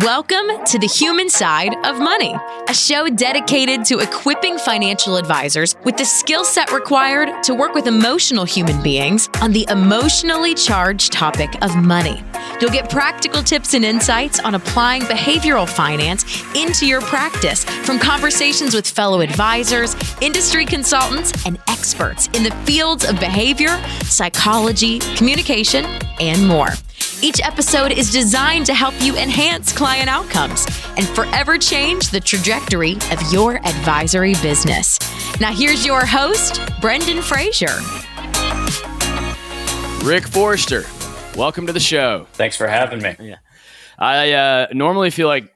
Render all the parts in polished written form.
Welcome to The Human Side of Money, a show dedicated to equipping financial advisors with the skill set required to work with emotional human beings on the emotionally charged topic of money. You'll get practical tips and insights on applying behavioral finance into your practice from conversations with fellow advisors, industry consultants, and experts in the fields of behavior, psychology, communication, and more. Each episode is designed to help you enhance client outcomes and forever change the trajectory of your advisory business. Now here's your host, Brendan Frazier. Rick Foerster, welcome to the show. Thanks for having me. Yeah, I normally feel like,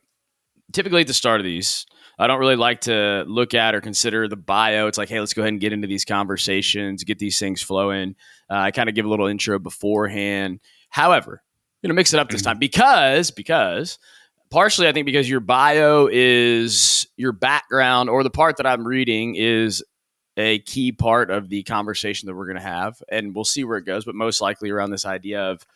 typically at the start of these, I don't really like to look at or consider the bio. It's like, hey, let's go ahead and get into these conversations, get these things flowing. I kind of give a little intro beforehand. However, I'm going to mix it up this time because partially I think because your bio is your background, or the part that I'm reading is a key part of the conversation that we're going to have, and we'll see where it goes, but most likely around this idea of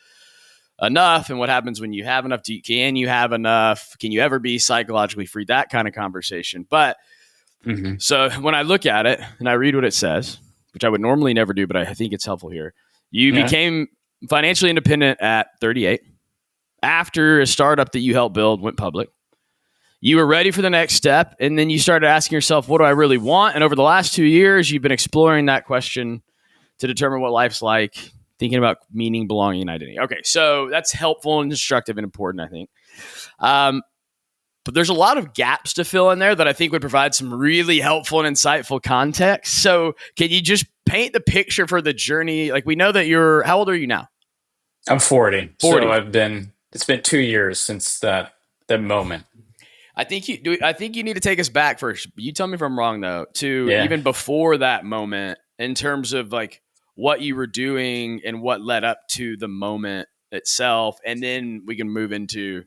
enough and what happens when you have enough. Can you have enough? Can you ever be psychologically free? That kind of conversation. But so when I look at it and I read what it says, which I would normally never do, but I think it's helpful here. You became financially independent at 38 after a startup that you helped build went public. You were ready for the next step, and then you started asking yourself, what do I really want? And over the last 2 years, you've been exploring that question to determine what life's like, thinking about meaning, belonging, and identity. Okay, so that's helpful and instructive and important, I think. But there's a lot of gaps to fill in there that I think would provide some really helpful and insightful context. So can you just paint the picture for the journey? Like, we know that how old are you now? I'm 40. 40. So it's been 2 years since that moment. I think you need to take us back first. You tell me if I'm wrong, though, to even before that moment, in terms of like what you were doing and what led up to the moment itself. And then we can move into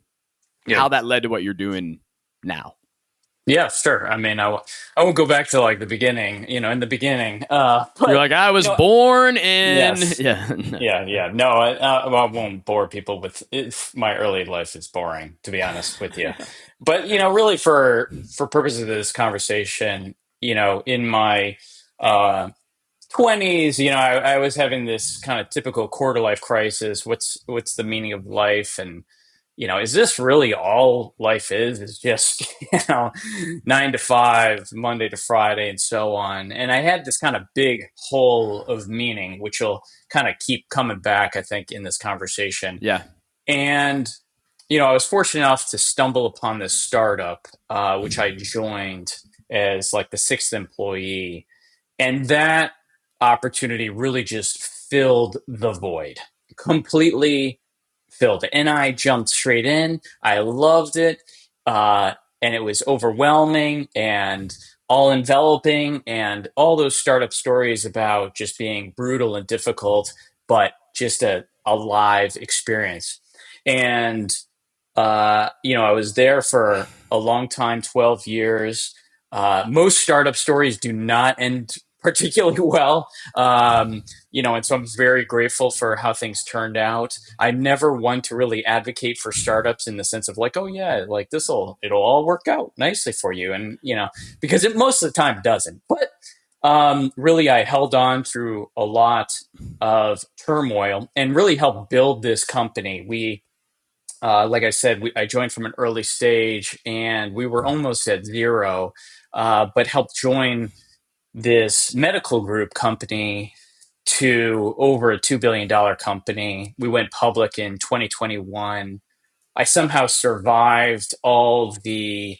how that led to what you're doing now. Yeah, sure. I mean, I won't go back to like the beginning, in the beginning. But, you're like, I was born in... Yes. Yeah. No, I won't bore people with my early life. Is boring, to be honest with you. But, really for purposes of this conversation, in my 20s, I was having this kind of typical quarter life crisis. What's the meaning of life? And is this really all life is? Is just, 9 to 5, Monday to Friday, and so on. And I had this kind of big hole of meaning, which will kind of keep coming back, I think, in this conversation. Yeah. And, I was fortunate enough to stumble upon this startup, which I joined as like the 6th employee. And that opportunity really just filled the void, completely filled it. And I jumped straight in. I loved it. And it was overwhelming and all enveloping, and all those startup stories about just being brutal and difficult, but just a live experience. And, I was there for a long time, 12 years. Most startup stories do not end particularly well. And so I'm very grateful for how things turned out. I never want to really advocate for startups in the sense of like, oh yeah, like it'll all work out nicely for you. And, because it most of the time doesn't, but, really I held on through a lot of turmoil and really helped build this company. We, like I said, I joined from an early stage and we were almost at zero, but helped join this medical group company to over a $2 billion company. We went public in 2021. I somehow survived all the,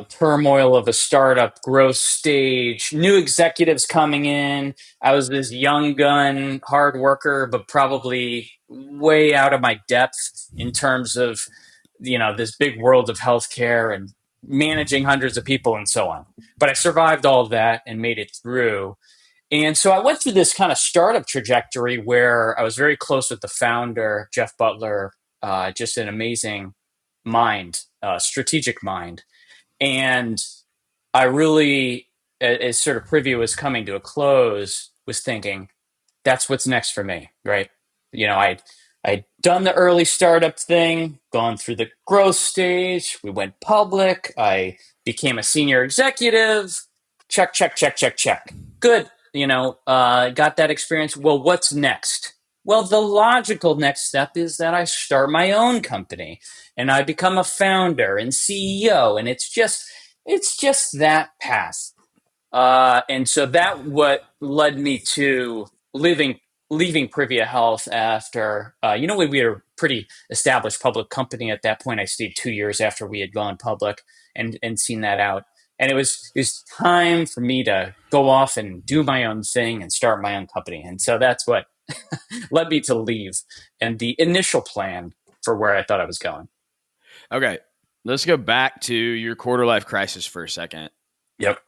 turmoil of a startup growth stage, new executives coming in. I was this young gun, hard worker, but probably way out of my depth in terms of, this big world of healthcare and managing hundreds of people and so on. But I survived all of that and made it through. And so I went through this kind of startup trajectory where I was very close with the founder, Jeff Butler, just an amazing mind, strategic mind. And I really, as sort of preview was coming to a close, was thinking, that's what's next for me, right? I'd done the early startup thing, gone through the growth stage. We went public. I became a senior executive. Check, check, check, check, check. Good. Got that experience. Well, what's next? Well, the logical next step is that I start my own company and I become a founder and CEO. And it's just that path. And so that what led me to leaving Privia Health after, we were a pretty established public company at that point. I stayed 2 years after we had gone public and seen that out. And it was time for me to go off and do my own thing and start my own company. And so that's what led me to leave and the initial plan for where I thought I was going. Okay. Let's go back to your quarter life crisis for a second. Yep.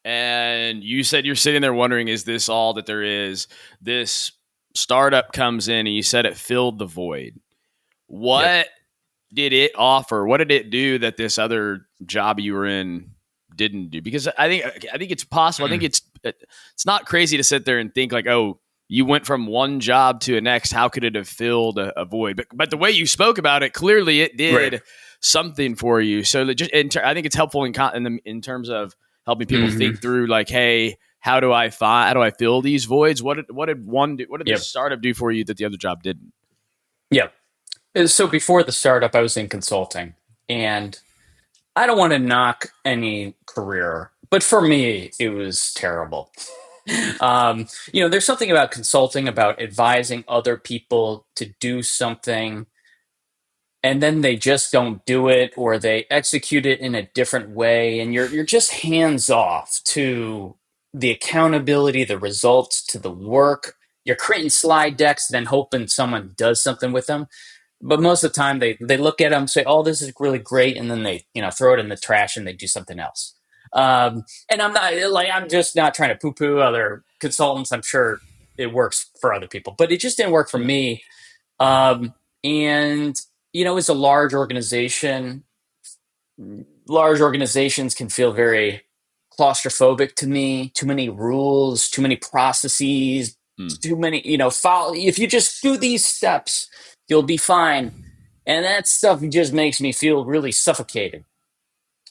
And you said you're sitting there wondering, is this all that there is? This startup comes in and you said it filled the void. What did it offer? What did it do that this other job you were in didn't do? Because I think it's possible. I think it's not crazy to sit there and think like, oh, you went from one job to the next. How could it have filled a void? But the way you spoke about it, clearly it did something for you. So I think it's helpful in terms of helping people think through like, hey, how do I fill these voids? What did one do? What did the startup do for you that the other job didn't? Yeah. So before the startup, I was in consulting, and I don't want to knock any career, but for me, it was terrible. There's something about consulting, about advising other people to do something, and then they just don't do it, or they execute it in a different way, and you're just hands off to the accountability, the results, to the work. You're creating slide decks, then hoping someone does something with them. But most of the time, they look at them, say, "Oh, this is really great," and then they throw it in the trash and they do something else. And I'm just not trying to poo-poo other consultants. I'm sure it works for other people, but it just didn't work for me. And it's a large organization. Large organizations can feel very claustrophobic to me. Too many rules, too many processes, too many, follow. If you just do these steps, you'll be fine. And that stuff just makes me feel really suffocated.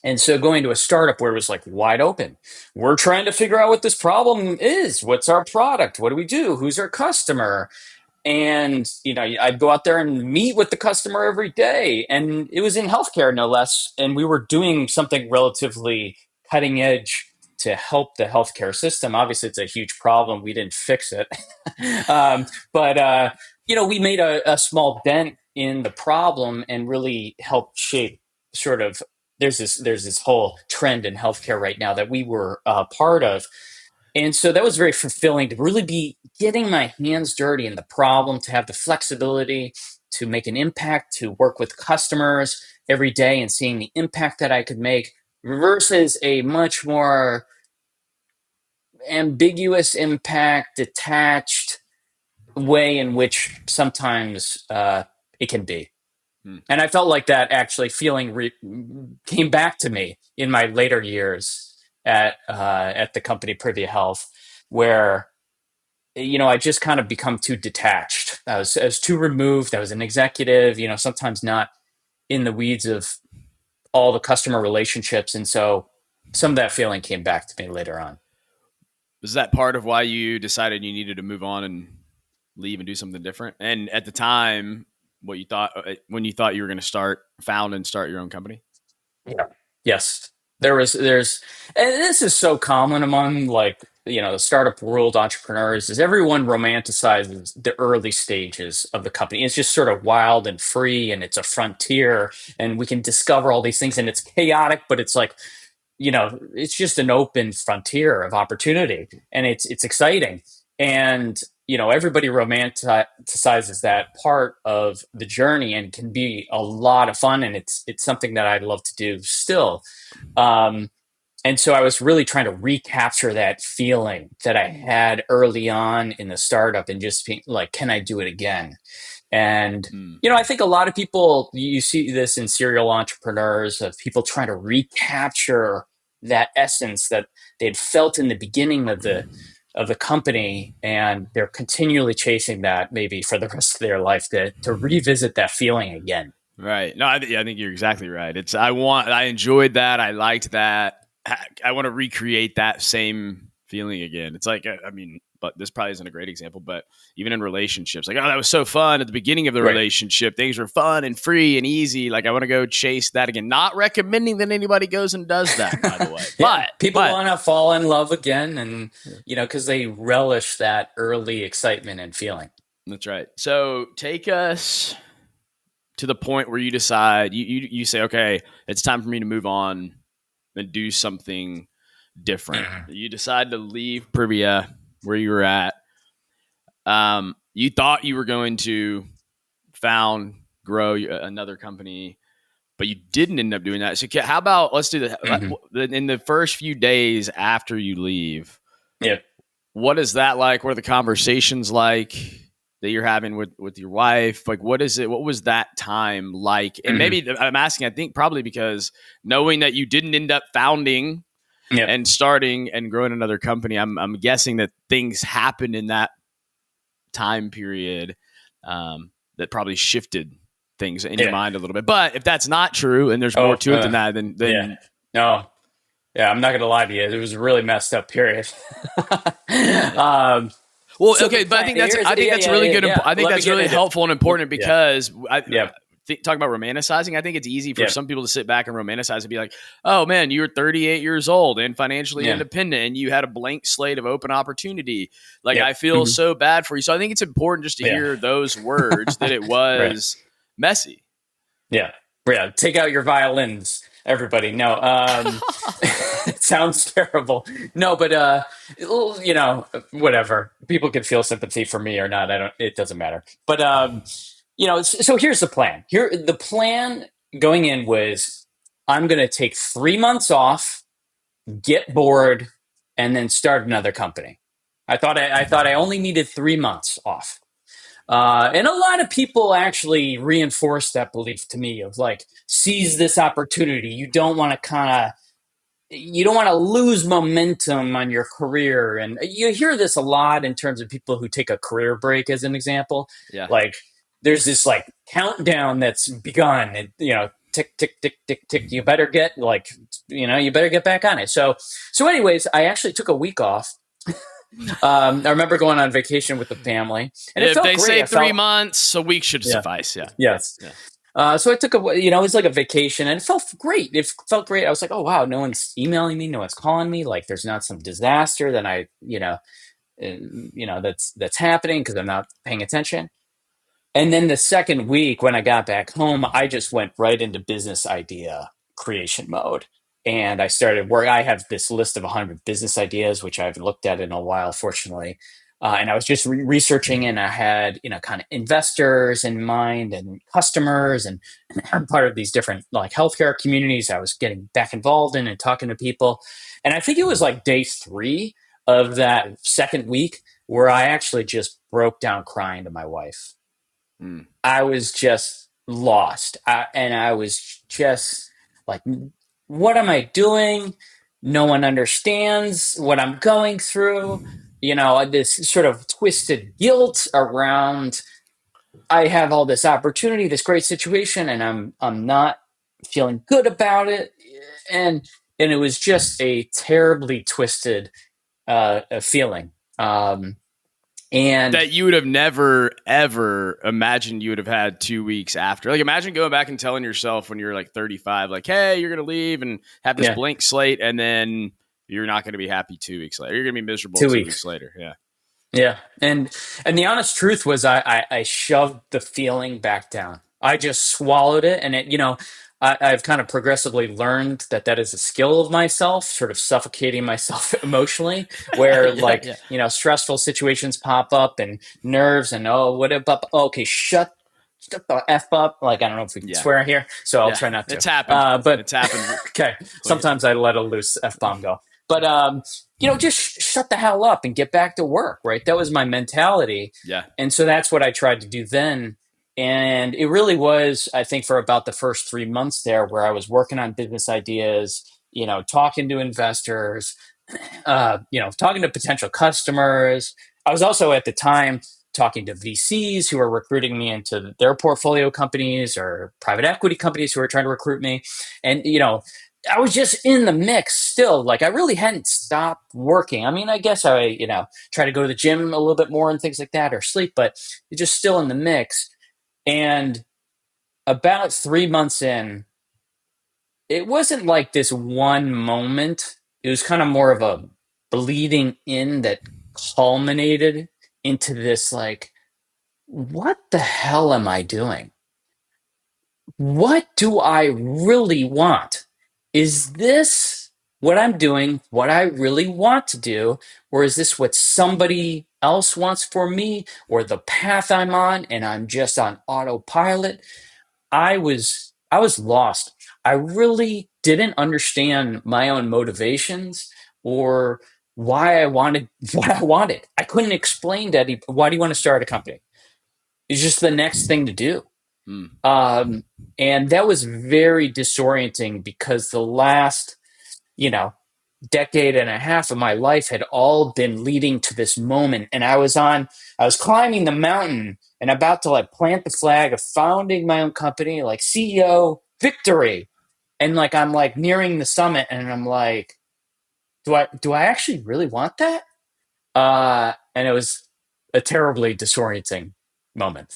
And so going to a startup where it was like wide open, we're trying to figure out what this problem is. What's our product? What do we do? Who's our customer? And, I'd go out there and meet with the customer every day. And it was in healthcare, no less. And we were doing something relatively cutting edge to help the healthcare system. Obviously, it's a huge problem. We didn't fix it. But we made a small dent in the problem and really helped shape sort of, there's this whole trend in healthcare right now that we were part of. And so that was very fulfilling to really be getting my hands dirty in the problem, to have the flexibility to make an impact, to work with customers every day and seeing the impact that I could make versus a much more ambiguous impact, detached way in which sometimes it can be. And I felt like that actually came back to me in my later years at the company Privia Health, where I just kind of become too detached. I was too removed. I was an executive, sometimes not in the weeds of all the customer relationships, and so some of that feeling came back to me later on. Was that part of why you decided you needed to move on and leave and do something different? And at the time, when you thought you were going to found and start your own company? Yeah. Yes. There's, and this is so common among the startup world, entrepreneurs, is everyone romanticizes the early stages of the company. It's just sort of wild and free, and it's a frontier, and we can discover all these things, and it's chaotic, but it's like, it's just an open frontier of opportunity, and it's exciting. And everybody romanticizes that part of the journey, and can be a lot of fun. And it's something that I love to do still. And so I was really trying to recapture that feeling that I had early on in the startup, and just being like, can I do it again? And, I think a lot of people, you see this in serial entrepreneurs, of people trying to recapture that essence that they'd felt in the beginning of the of the company, and they're continually chasing that maybe for the rest of their life to revisit that feeling again. Right. No, I think you're exactly right. I enjoyed that. I liked that. I want to recreate that same feeling again. It's like, I mean, but this probably isn't a great example, but even in relationships, like, oh, that was so fun at the beginning of the Right. relationship. Things were fun and free and easy. Like, I want to go chase that again. Not recommending that anybody goes and does that, by the way. Yeah, But people want to fall in love again, and because they relish that early excitement and feeling. That's right. So take us to the point where you decide, you say, okay, it's time for me to move on and do something different. You decide to leave Privia where you were at. You thought you were going to grow another company, but you didn't end up doing that. So how about, let's do that. In the first few days after you leave, what is that like? What are the conversations like that you're having with your wife? Like, what is it? What was that time like? And maybe I'm asking, I think probably because knowing that you didn't end up founding and starting and growing another company, I'm guessing that things happened in that time period that probably shifted things in your mind a little bit. But if that's not true and there's more to it than that, then no. Yeah, I'm not going to lie to you. It was a really messed up period. Well, so okay, but I think that's really good. I think that's really helpful and important because talk about romanticizing. I think it's easy for some people to sit back and romanticize and be like, "Oh man, you were 38 years old and financially independent, and you had a blank slate of open opportunity." Like, I feel so bad for you. So I think it's important just to hear those words that it was messy. Yeah. Take out your violins, everybody. No, it sounds terrible. No, but whatever. People can feel sympathy for me or not. It doesn't matter. But so here's the plan. The plan going in was, I'm going to take 3 months off, get bored, and then start another company. I thought I only needed 3 months off. And a lot of people actually reinforced that belief to me of like, seize this opportunity. You don't want to lose momentum on your career. And you hear this a lot in terms of people who take a career break as an example. Yeah. Like, there's this like countdown that's begun, and tick, tick, tick, tick, tick. You better get back on it. So anyways, I actually took a week off. I remember going on vacation with the family, and if they say 3 months, a week should suffice. Yes. So I took it was like a vacation, and it felt great. I was like, oh wow, no one's emailing me, no one's calling me. Like, there's not some disaster that that's happening because I'm not paying attention. And then the second week, when I got back home, I just went right into business idea creation mode. And I started work. I have this list of 100 business ideas, which I haven't looked at in a while, fortunately. And I was just researching, and I had, kind of investors in mind and customers, and I'm part of these different like healthcare communities I was getting back involved in and talking to people. And I think it was like day 3 of that second week where I actually just broke down crying to my wife. I was just lost. And I was just like, what am I doing? No one understands what I'm going through. This sort of twisted guilt around, I have all this opportunity, this great situation, and I'm not feeling good about it. And it was just a terribly twisted feeling. And that you would have never, ever imagined you would have had 2 weeks after. Like, imagine going back and telling yourself when you're like 35, like, hey, you're going to leave and have this blank slate, and then you're not going to be happy 2 weeks later. You're going to be miserable 2 weeks later. Yeah. Yeah. And the honest truth was I shoved the feeling back down. I just swallowed it. And I've kind of progressively learned that is a skill of myself, sort of suffocating myself emotionally, where stressful situations pop up and nerves and, okay, shut the F up. Like, I don't know if we can swear here, so I'll try not to. It's happened. But it's happened. Okay. Sometimes I let a loose F-bomb go. But, just shut the hell up and get back to work, right? That was my mentality. Yeah. And so that's what I tried to do then. And it really was, I think, for about the first 3 months there, where I was working on business ideas, talking to investors, talking to potential customers. I was also at the time talking to VCs who were recruiting me into their portfolio companies or private equity companies who were trying to recruit me. And, I was just in the mix still. Like I really hadn't stopped working. I mean, I guess I, try to go to the gym a little bit more and things like that or sleep, but just still in the mix. And about 3 months in, it wasn't like this one moment. It was kind of more of a bleeding in that culminated into this like, what the hell am I doing? What do I really want? Is this what I'm doing, what I really want to do? Or is this what somebody else wants for me or the path I'm on and I'm just on autopilot? I was lost. I really didn't understand my own motivations or why I wanted what I wanted. I couldn't explain to anybody, why do you want to start a company? It's just the next thing to do. Mm. And that was very disorienting because the last, decade and a half of my life had all been leading to this moment. And I was climbing the mountain and about to like plant the flag of founding my own company, like CEO victory. And like, I'm like nearing the summit and I'm like, do I actually really want that? And it was a terribly disorienting moment.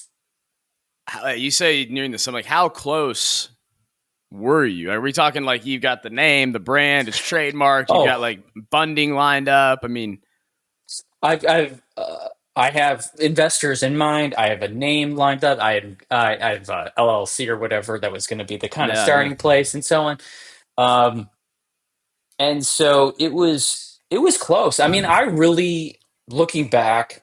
You say nearing the summit, like how close were you? Are we talking like you've got the name, the brand, it's trademarked, you got like funding lined up? I mean, I have investors in mind. I have a name lined up. I have LLC or whatever that was going to be the kind of starting place and so on. And so it was close. I mean, I really, looking back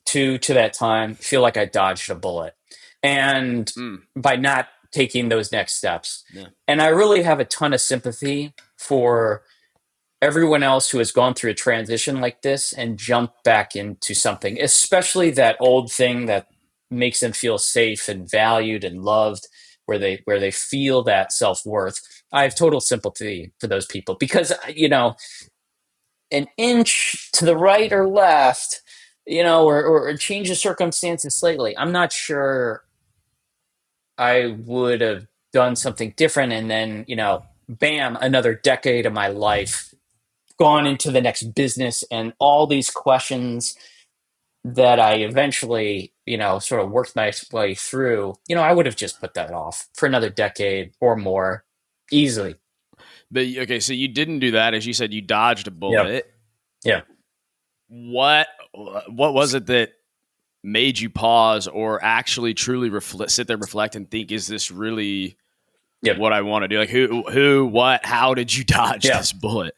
to that time, feel like I dodged a bullet, and by not taking those next steps. Yeah. And I really have a ton of sympathy for everyone else who has gone through a transition like this and jumped back into something, especially that old thing that makes them feel safe and valued and loved, where they feel that self-worth. I have total sympathy for those people because, an inch to the right or left, or change the circumstances slightly, I'm not sure I would have done something different. And then, bam, another decade of my life gone into the next business and all these questions that I eventually, sort of worked my way through, I would have just put that off for another decade or more easily. But okay, so you didn't do that. As you said, you dodged a bullet. Yeah. What was it that made you pause or actually truly sit there, reflect, and think, is this really what I want to do? Like who, what, how did you dodge this bullet?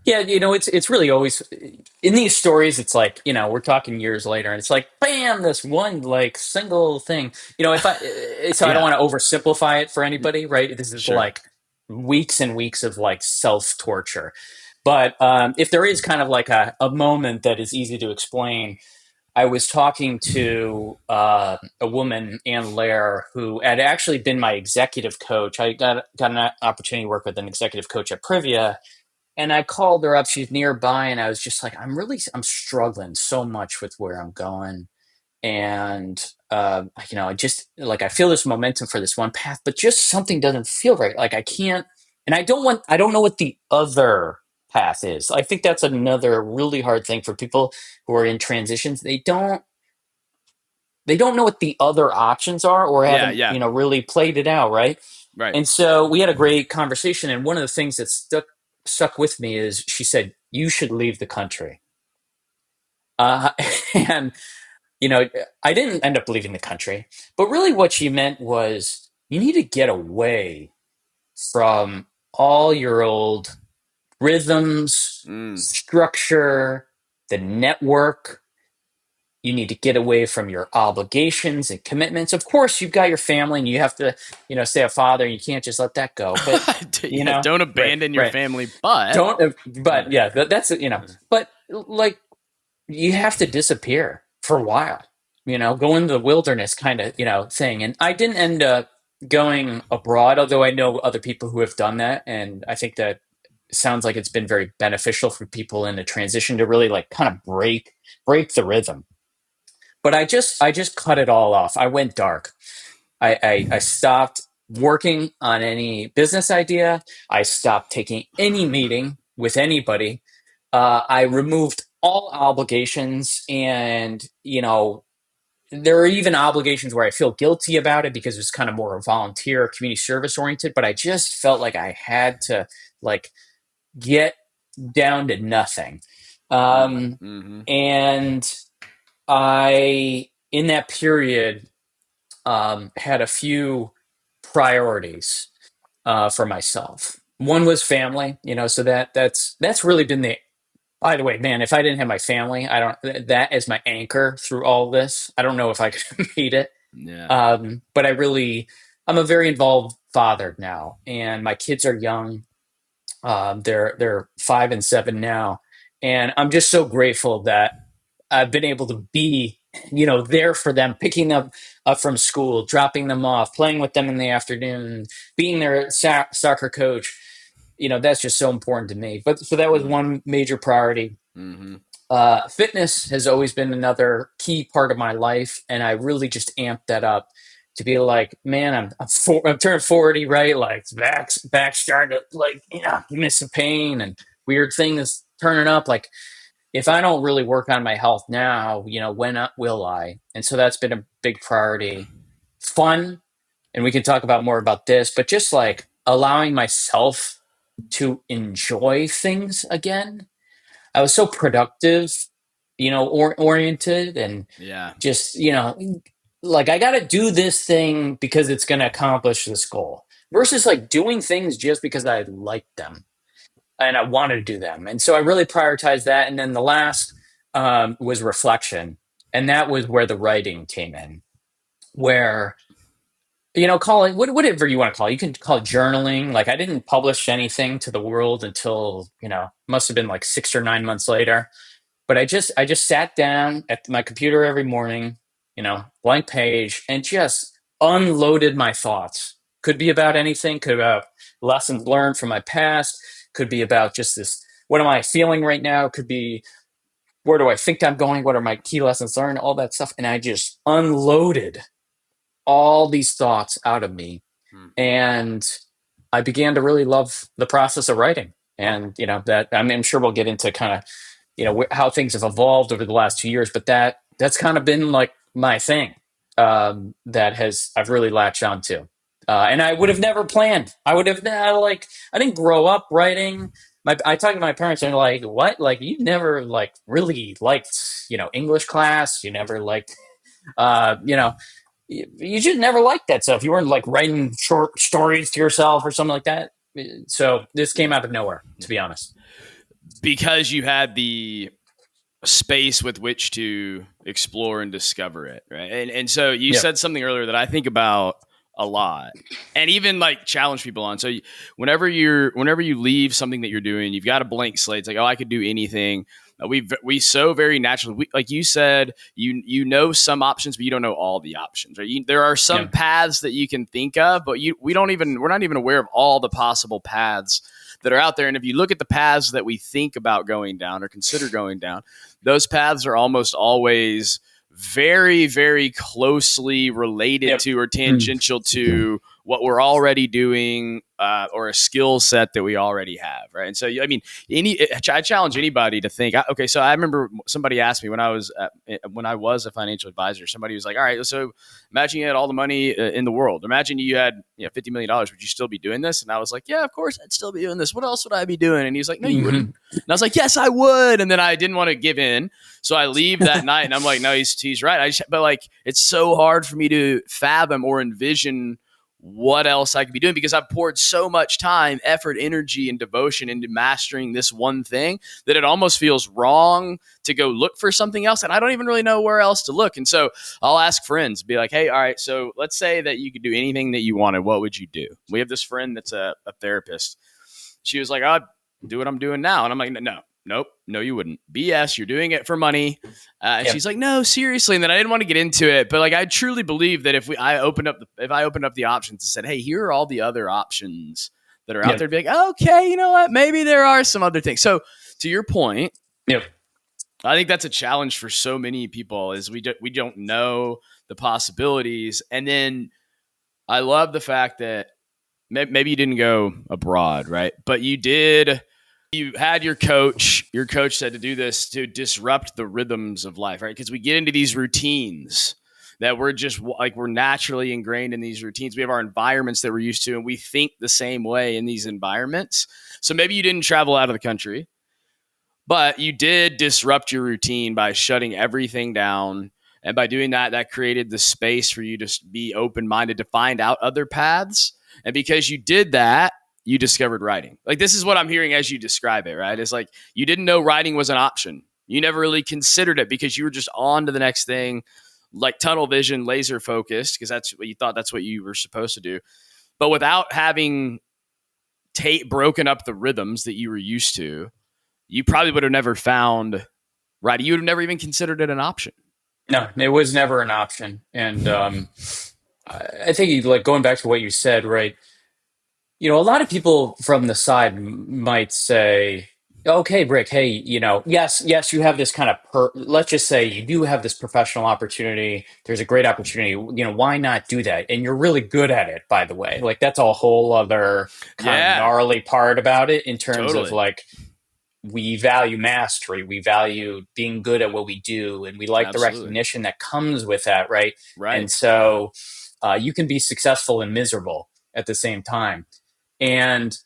Yeah, it's really always in these stories. It's like, we're talking years later, and it's like, bam, this one like single thing. If I don't want to oversimplify it for anybody, right? This is like weeks and weeks of like self torture. But if there is kind of like a moment that is easy to explain, I was talking to a woman, Ann Lair, who had actually been my executive coach. I got an opportunity to work with an executive coach at Privia. And I called her up. She's nearby, and I was just like, I'm struggling so much with where I'm going, and I just like I feel this momentum for this one path, but just something doesn't feel right. Like I can't, and I don't know what the other path is. I think that's another really hard thing for people who are in transitions. They don't know what the other options are, or haven't really played it out, right? Right. And so we had a great conversation, and one of the things that stuck with me is she said, you should leave the country. And, I didn't end up leaving the country, but really what she meant was you need to get away from all your old rhythms, structure, the network. You need to get away from your obligations and commitments. Of course, you've got your family and you have to, stay a father. You can't just let that go. But, don't abandon your family, but that's, but like you have to disappear for a while, go into the wilderness kind of, thing. And I didn't end up going abroad, although I know other people who have done that. And I think that sounds like it's been very beneficial for people in a transition to really like kind of break the rhythm. But I just cut it all off. I went dark. I stopped working on any business idea. I stopped taking any meeting with anybody. I removed all obligations, and there are even obligations where I feel guilty about it because it's kind of more volunteer, community service oriented. But I just felt like I had to like get down to nothing. Mm-hmm. And I, in that period, had a few priorities for myself. One was family, so that's really been the. By the way, man, if I didn't have my family, I don't. That is my anchor through all this. I don't know if I could have made it. Yeah. But I'm a very involved father now, and my kids are young. They're 5 and 7 now, and I'm just so grateful that I've been able to be, there for them, picking them up from school, dropping them off, playing with them in the afternoon, being their soccer coach. That's just so important to me. But so that was one major priority. Mm-hmm. Fitness has always been another key part of my life, and I really just amped that up to be like, man, I'm turning 40, right? Like back starting to like, miss some pain and weird things turning up. Like, if I don't really work on my health now, when will I? And so that's been a big priority. Fun, and we can talk about more about this, but just like allowing myself to enjoy things again. I was so productive, oriented, and Yeah. just, like I got to do this thing because it's going to accomplish this goal versus like doing things just because I like them and I wanted to do them. And so I really prioritized that. And then the last was reflection. And that was where the writing came in, where, call it whatever you want to call it. You can call it journaling. Like I didn't publish anything to the world until, must have been like 6 or 9 months later. But I just sat down at my computer every morning, blank page, and just unloaded my thoughts. Could be about anything, could be about lessons learned from my past, could be about just this, what am I feeling right now? Could be, where do I think I'm going? What are my key lessons learned? All that stuff. And I just unloaded all these thoughts out of me. And I began to really love the process of writing. And, that I'm sure we'll get into kind of, how things have evolved over the last 2 years, but that's kind of been like my thing I've really latched onto. And I would have never planned. I would have I didn't grow up writing. I talked to my parents and they're like, what? Like you never like really liked, English class. You never liked, you just never liked that stuff. You weren't like writing short stories to yourself or something like that. So this came out of nowhere, to be honest. Because you had the space with which to explore and discover it, right? And so you said something earlier that I think about a lot, and even like challenge people on. So whenever you leave something that you're doing, you've got a blank slate. It's like, oh, I could do anything. We so very naturally, like you said, you know some options, but you don't know all the options. Right? There are some paths that you can think of, but we're not even aware of all the possible paths that are out there. And if you look at the paths that we think about going down or consider going down, those paths are almost always very, very closely related to or tangential to what we're already doing or a skill set that we already have, right? And so, I mean, I challenge anybody to think. Okay, so I remember somebody asked me when I was a financial advisor. Somebody was like, "All right, so imagine you had all the money in the world. Imagine you had $50 million. Would you still be doing this?" And I was like, "Yeah, of course, I'd still be doing this. What else would I be doing?" And he was like, "No, you wouldn't." And I was like, "Yes, I would." And then I didn't want to give in, so I leave that night, and I'm like, "No, he's right." But like, it's so hard for me to fathom or envision what else I could be doing because I've poured so much time, effort, energy, and devotion into mastering this one thing that it almost feels wrong to go look for something else. And I don't even really know where else to look. And so I'll ask friends, be like, "Hey, all right, so let's say that you could do anything that you wanted. What would you do?" We have this friend that's a therapist. She was like, "I'd do what I'm doing now." And I'm like, Nope, no, you wouldn't. BS, you're doing it for money. And she's like, "No, seriously." And then I didn't want to get into it, but like I truly believe that if I opened up the options and said, "Hey, here are all the other options that are out there to be like, okay, you know what? Maybe there are some other things. So to your point, I think that's a challenge for so many people is we don't know the possibilities. And then I love the fact that maybe you didn't go abroad, right? But you did. You had your coach. Your coach said to do this to disrupt the rhythms of life, right? Because we get into these routines that we're just like we're naturally ingrained in these routines. We have our environments that we're used to, and we think the same way in these environments. So maybe you didn't travel out of the country, but you did disrupt your routine by shutting everything down. And by doing that, that created the space for you to be open-minded to find out other paths. And because you did that, you discovered writing. Like this is what I'm hearing as you describe it, right? It's like you didn't know writing was an option. You never really considered it because you were just on to the next thing, like tunnel vision, laser focused, because that's what you thought that's what you were supposed to do. But without having broken up the rhythms that you were used to, you probably would have never found writing. You would have never even considered it an option. No, it was never an option. And I think like going back to what you said, right? A lot of people from the side might say, okay, Rick, hey, yes, you have this kind of, let's just say you do have this professional opportunity. There's a great opportunity. Why not do that? And you're really good at it, by the way. Like that's a whole other kind of gnarly part about it in terms of like, we value mastery. We value being good at what we do. And we like the recognition that comes with that, right? And so you can be successful and miserable at the same time. And,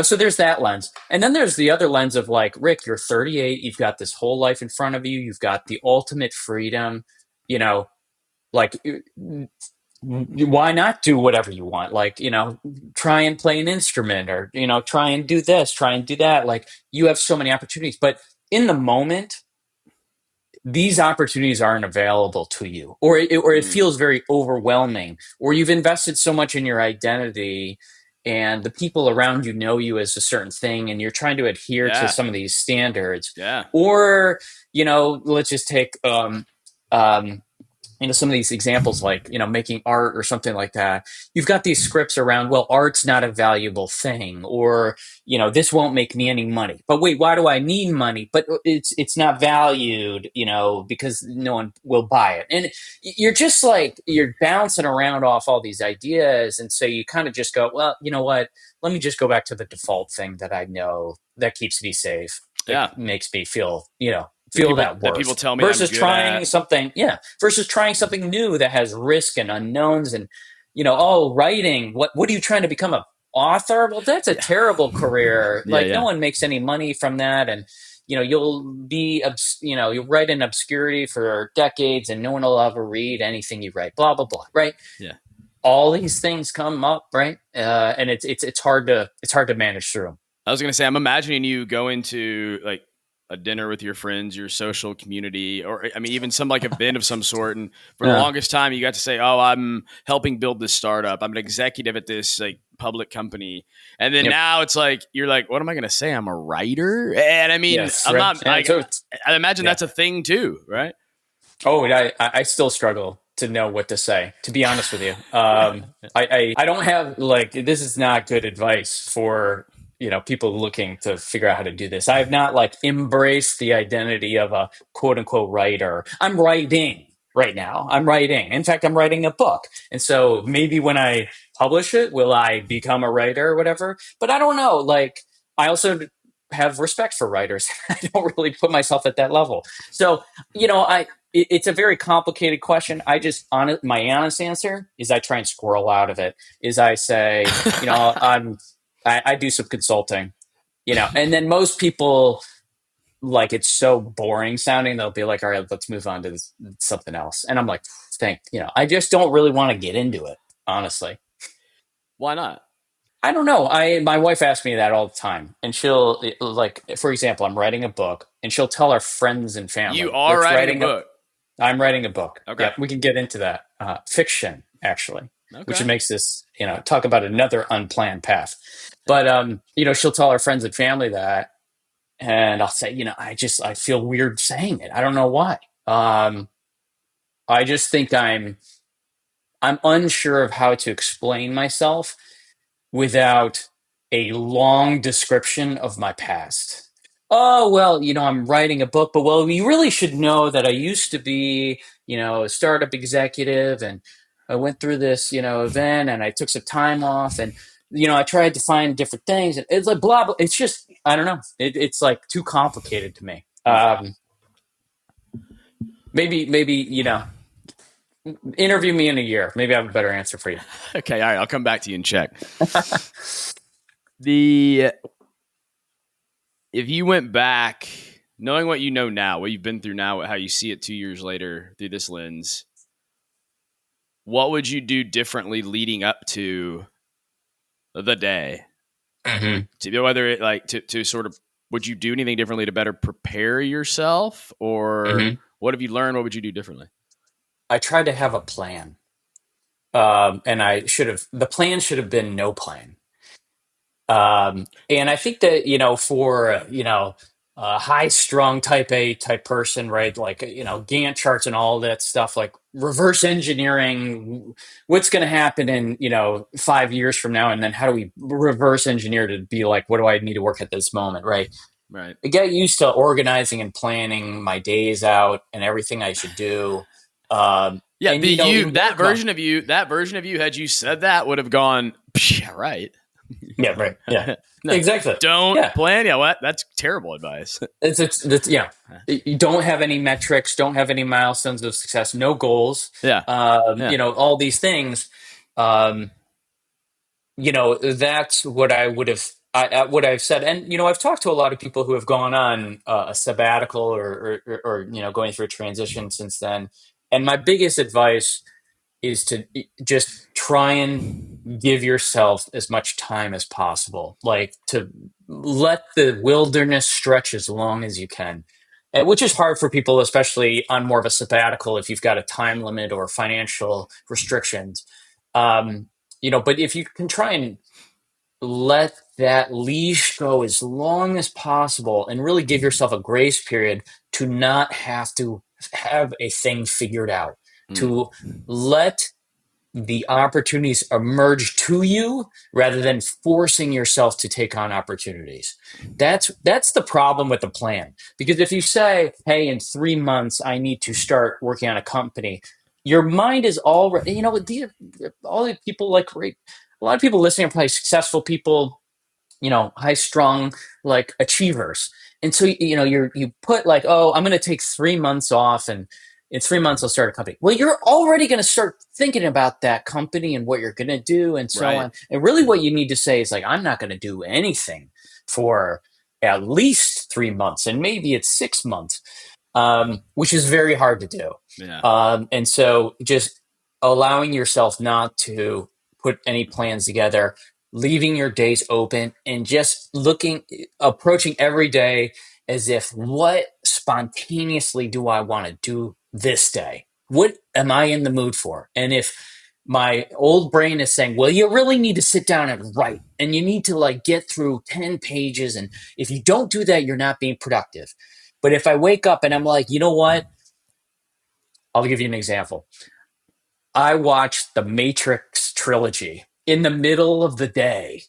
so there's that lens. And then there's the other lens of like, Rick, you're 38. You've got this whole life in front of you. You've got the ultimate freedom, like why not do whatever you want? Like, try and play an instrument or, try and do this, try and do that. Like you have so many opportunities, but in the moment, these opportunities aren't available to you, or it feels very overwhelming, or you've invested so much in your identity and the people around you know you as a certain thing and you're trying to adhere to some of these standards. Or, let's just take, some of these examples like, making art or something like that. You've got these scripts around, well, art's not a valuable thing, or, this won't make me any money. But wait, why do I need money? But it's not valued, because no one will buy it. And you're just like, you're bouncing around off all these ideas. And so you kind of just go, well, you know what? Let me just go back to the default thing that I know that keeps me safe. It makes me feel, that worth. People tell me versus trying something, versus trying something new that has risk and unknowns and, writing. What are you trying to become, a author? Well, that's a terrible career. No one makes any money from that, and you'll be, you'll write in obscurity for decades, and no one will ever read anything you write. Blah blah blah. Right? Yeah. All these things come up, right? And it's hard to manage through. I was going to say, I'm imagining you go into like a dinner with your friends, your social community, or I mean, even some like event of some sort. And for the longest time, you got to say, "Oh, I'm helping build this startup. I'm an executive at this like public company." And then now it's like you're like, "What am I going to say? I'm a writer." And I mean, I'm not. I imagine that's a thing too, right? Oh, I still struggle to know what to say, to be honest with you. I don't have like, this is not good advice for people looking to figure out how to do this. I have not like embraced the identity of a quote unquote writer. I'm writing right now. I'm writing. In fact, I'm writing a book. And so maybe when I publish it, will I become a writer or whatever? But I don't know. Like, I also have respect for writers. I don't really put myself at that level. So, it's a very complicated question. I just, my honest answer is I try and squirrel out of it. Is I say, I do some consulting, and then most people, like, it's so boring sounding, they'll be like, all right, let's move on to something else. And I'm like, I just don't really want to get into it, honestly. Why not? I don't know. My wife asks me that all the time, and she'll, like, for example, I'm writing a book, and she'll tell her friends and family. You are writing a book? I'm writing a book. Okay. Yeah, we can get into that. Fiction, actually. Okay. Which makes this, talk about another unplanned path. But, she'll tell her friends and family that, and I'll say, I feel weird saying it. I don't know why. I just think I'm unsure of how to explain myself without a long description of my past. Oh, well, I'm writing a book, but well, you really should know that I used to be, a startup executive, and I went through this, event, and I took some time off, and I tried to find different things, and it's like blah blah. It's just I don't know. It's like too complicated to me. Maybe interview me in a year. Maybe I have a better answer for you. Okay, all right, I'll come back to you and check. If you went back, knowing what you know now, what you've been through now, how you see it 2 years later through this lens, what would you do differently leading up to the day? Mm-hmm. To whether it like to sort of, would you do anything differently to better prepare yourself, or Mm-hmm. what have you learned? What would you do differently? I tried to have a plan, and the plan should have been no plan. And I think that, for, a high strung type A type person, right? Like, Gantt charts and all that stuff, like reverse engineering what's going to happen in, 5 years from now. And then how do we reverse engineer to be like, what do I need to work at this moment? Right. Right. I get used to organizing and planning my days out and everything I should do. Yeah. And, that version of you, had you said that, would have gone, yeah, right. yeah, right. Yeah, No, exactly. don't plan. Yeah, what? That's terrible advice. It's yeah. You don't have any metrics, don't have any milestones of success, no goals. Yeah. All these things. That's what I would have. What I've said, and I've talked to a lot of people who have gone on a sabbatical or going through a transition since then. And my biggest advice is to just try and give yourself as much time as possible, like to let the wilderness stretch as long as you can, which is hard for people, especially on more of a sabbatical if you've got a time limit or financial restrictions. But if you can try and let that leash go as long as possible and really give yourself a grace period to not have to have a thing figured out, to let the opportunities emerge to you rather than forcing yourself to take on opportunities. That's the problem with the plan. Because if you say, hey, in 3 months, I need to start working on a company, your mind is already, all the people a lot of people listening are probably successful people, high strung, like achievers. And so, you put like, oh, I'm going to take 3 months off, and in 3 months I'll start a company. Well, you're already going to start thinking about that company and what you're going to do and so on. And really what you need to say is like, I'm not going to do anything for at least 3 months, and maybe it's 6 months, which is very hard to do. Yeah. And so just allowing yourself not to put any plans together, leaving your days open, and just approaching every day as if, what spontaneously do I want to do this day? What am I in the mood for? And if my old brain is saying, well, you really need to sit down and write, and you need to like get through 10 pages. And if you don't do that, you're not being productive. But if I wake up and I'm like, you know what? I'll give you an example. I watched the Matrix trilogy in the middle of the day,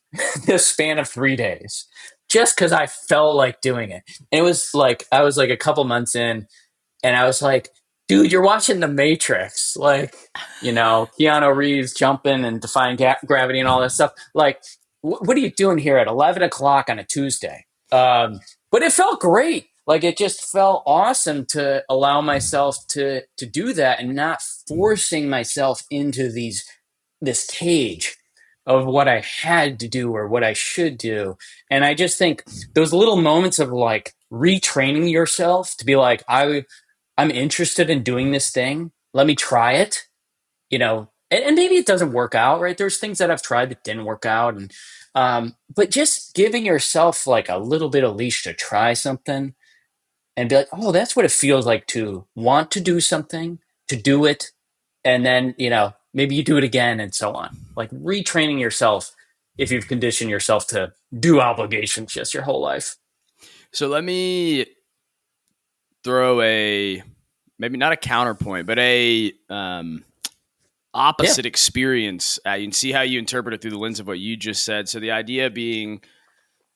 the span of 3 days, just because I felt like doing it. And it was like, I was like a couple months in, and I was like, dude, you're watching the Matrix. Like, Keanu Reeves jumping and defying gravity and all that stuff. Like, what are you doing here at 11 o'clock on a Tuesday? But it felt great. Like, it just felt awesome to allow myself to do that and not forcing myself into this cage of what I had to do or what I should do. And I just think those little moments of like retraining yourself to be like, I'm interested in doing this thing. Let me try it, and maybe it doesn't work out, right? There's things that I've tried that didn't work out. But just giving yourself like a little bit of leash to try something and be like, oh, that's what it feels like to want to do something, to do it. And then, maybe you do it again and so on. Like retraining yourself if you've conditioned yourself to do obligations just your whole life. So let me throw maybe not a counterpoint, but opposite experience. You can see how you interpret it through the lens of what you just said. So the idea being,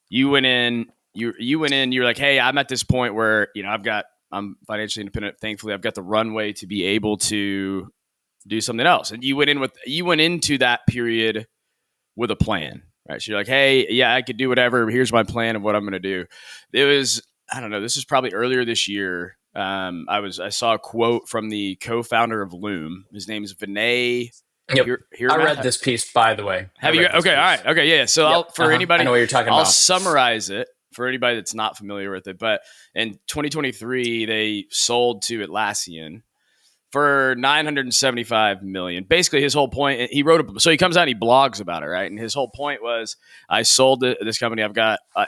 you went in, you're like, hey, I'm at this point where, I'm financially independent. Thankfully, I've got the runway to be able to do something else. And you went into that period with a plan, right? So you're like, hey, yeah, I could do whatever. Here's my plan of what I'm going to do. It was, I don't know, this is probably earlier this year. I saw a quote from the co-founder of Loom. His name is Vinay. Yep. I read this piece, by the way. Have you? Okay. All right. Okay. Yeah. So anybody, I know what you're talking about. I'll summarize it for anybody that's not familiar with it. But in 2023, they sold to Atlassian for $975 million. Basically, his whole point, he comes out and he blogs about it, right? And his whole point was, I sold this company.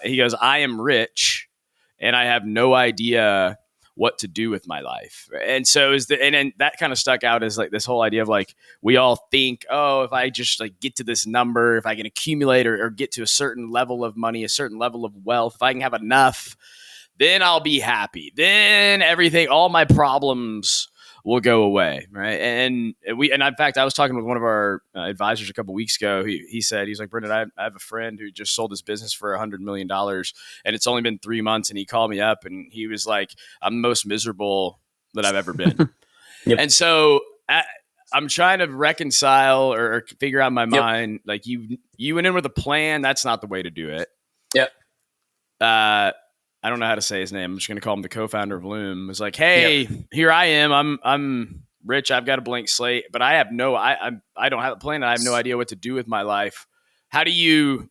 He goes, I am rich and I have no idea what to do with my life. And so and that kind of stuck out as like this whole idea of like, we all think, oh, if I just like get to this number, if I can accumulate or get to a certain level of money, a certain level of wealth, if I can have enough, then I'll be happy. Then all my problems will go away, right? And in fact, I was talking with one of our advisors a couple of weeks ago. He said, he's like, Brendan, I have a friend who just sold his business for $100 million, and it's only been 3 months. And he called me up, and he was like, I'm the most miserable that I've ever been. Yep. And so I'm trying to reconcile or figure out in my mind, like you went in with a plan. That's not the way to do it. Yep. I don't know how to say his name. I'm just going to call him the co-founder of Loom. It's like, hey, here I am. I'm rich. I've got a blank slate, but I don't have a plan. And I have no idea what to do with my life. How do you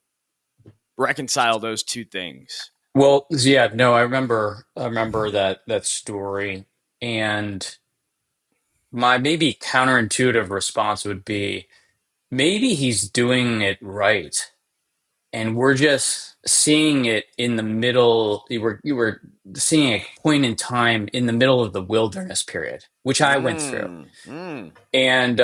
reconcile those two things? Well, yeah, no, I remember that story, and my maybe counterintuitive response would be, maybe he's doing it right, and we're just seeing it in the middle. You were seeing a point in time in the middle of the wilderness period, which I went through. And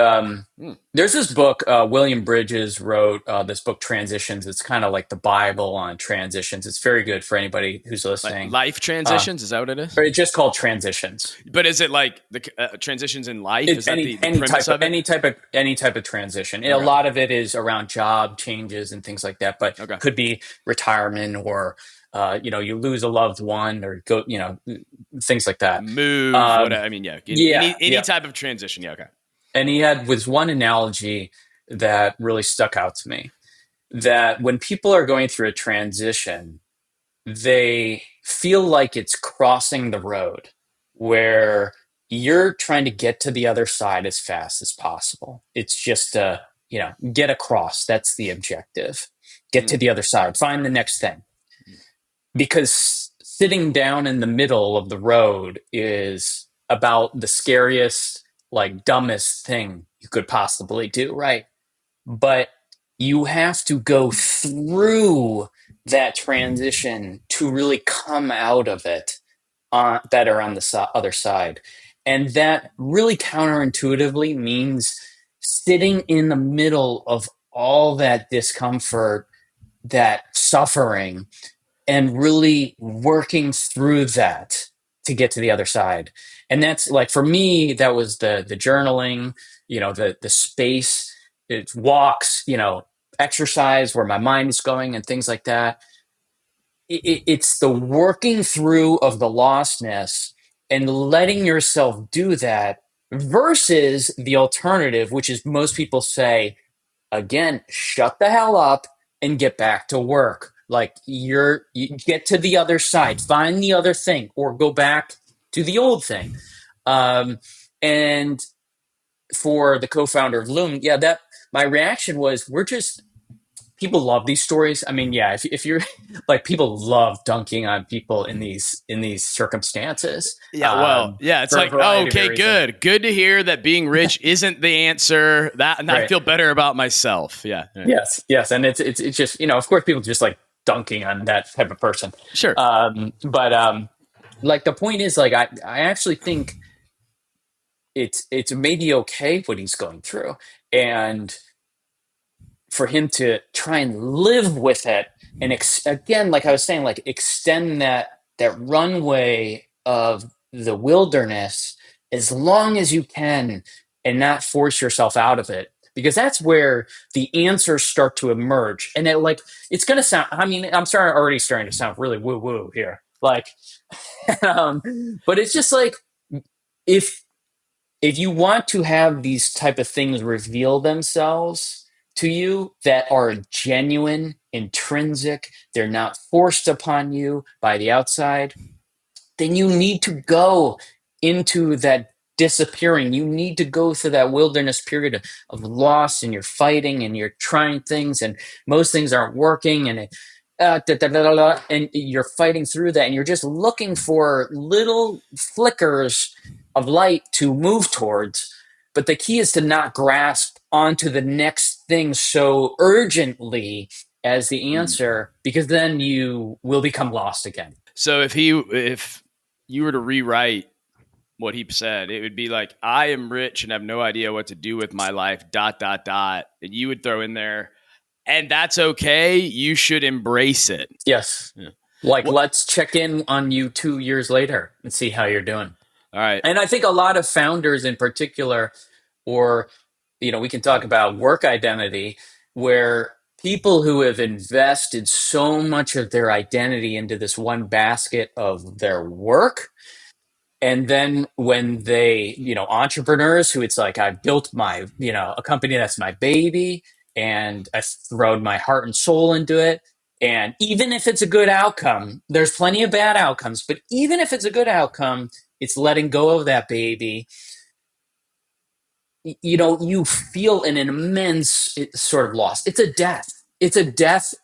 there's this book, William Bridges wrote this book, Transitions. It's kind of like the Bible on transitions. It's very good for anybody who's listening. Like life transitions, is that what it is? Or it's just called Transitions. But is it like the transitions in life? Is that the premise of it? Any type of transition. Okay. A lot of it is around job changes and things like that, but it could be retirement or you lose a loved one or go, things like that. Move. Any type of transition. Yeah. Okay. And he was one analogy that really stuck out to me, that when people are going through a transition, they feel like it's crossing the road where you're trying to get to the other side as fast as possible. It's just get across. That's the objective. Get to the other side. Find the next thing. Because sitting down in the middle of the road is about the scariest, like dumbest thing you could possibly do, right? But you have to go through that transition to really come out of it better on the other side. And that really counterintuitively means sitting in the middle of all that discomfort, that suffering, and really working through that to get to the other side. And that's like, for me, that was the journaling, the space, it's walks, exercise where my mind is going and things like that. It's the working through of the lostness and letting yourself do that versus the alternative, which is most people say, again, shut the hell up and get back to work. Like you get to the other side, find the other thing, or go back to the old thing. And for the co-founder of Loom, that my reaction was, people love these stories. I mean, if you're like, people love dunking on people in these circumstances. It's like, okay, good to hear that being rich isn't the answer. And I feel better about myself. Yeah. Yes, and it's just, of course, people just like dunking on that type of person. Sure. But like the point is, like, I actually think it's maybe okay what he's going through, and for him to try and live with it, and again, like I was saying, like extend that runway of the wilderness as long as you can, and not force yourself out of it, because that's where the answers start to emerge. And it's going to sound, I mean, I'm already starting to sound really woo woo here. Like, but it's just like, if you want to have these type of things reveal themselves to you that are genuine, intrinsic, they're not forced upon you by the outside, then you need to go into that disappearing. You need to go through that wilderness period of loss, and you're fighting and you're trying things and most things aren't working, and and you're fighting through that, and you're just looking for little flickers of light to move towards. But the key is to not grasp onto the next thing so urgently as the answer, because then you will become lost again. So if you were to rewrite what he said, it would be like, I am rich and have no idea what to do with my life, ... And you would throw in there, and that's okay. You should embrace it. Yes. Yeah. Let's check in on you 2 years later and see how you're doing. All right. And I think a lot of founders in particular, or, we can talk about work identity, where people who have invested so much of their identity into this one basket of their work. And then when they, entrepreneurs who it's like, I've built my, a company that's my baby, and I've thrown my heart and soul into it. And even if it's a good outcome, there's plenty of bad outcomes, but even if it's a good outcome, it's letting go of that baby. You feel an immense sort of loss. It's a death. It's a death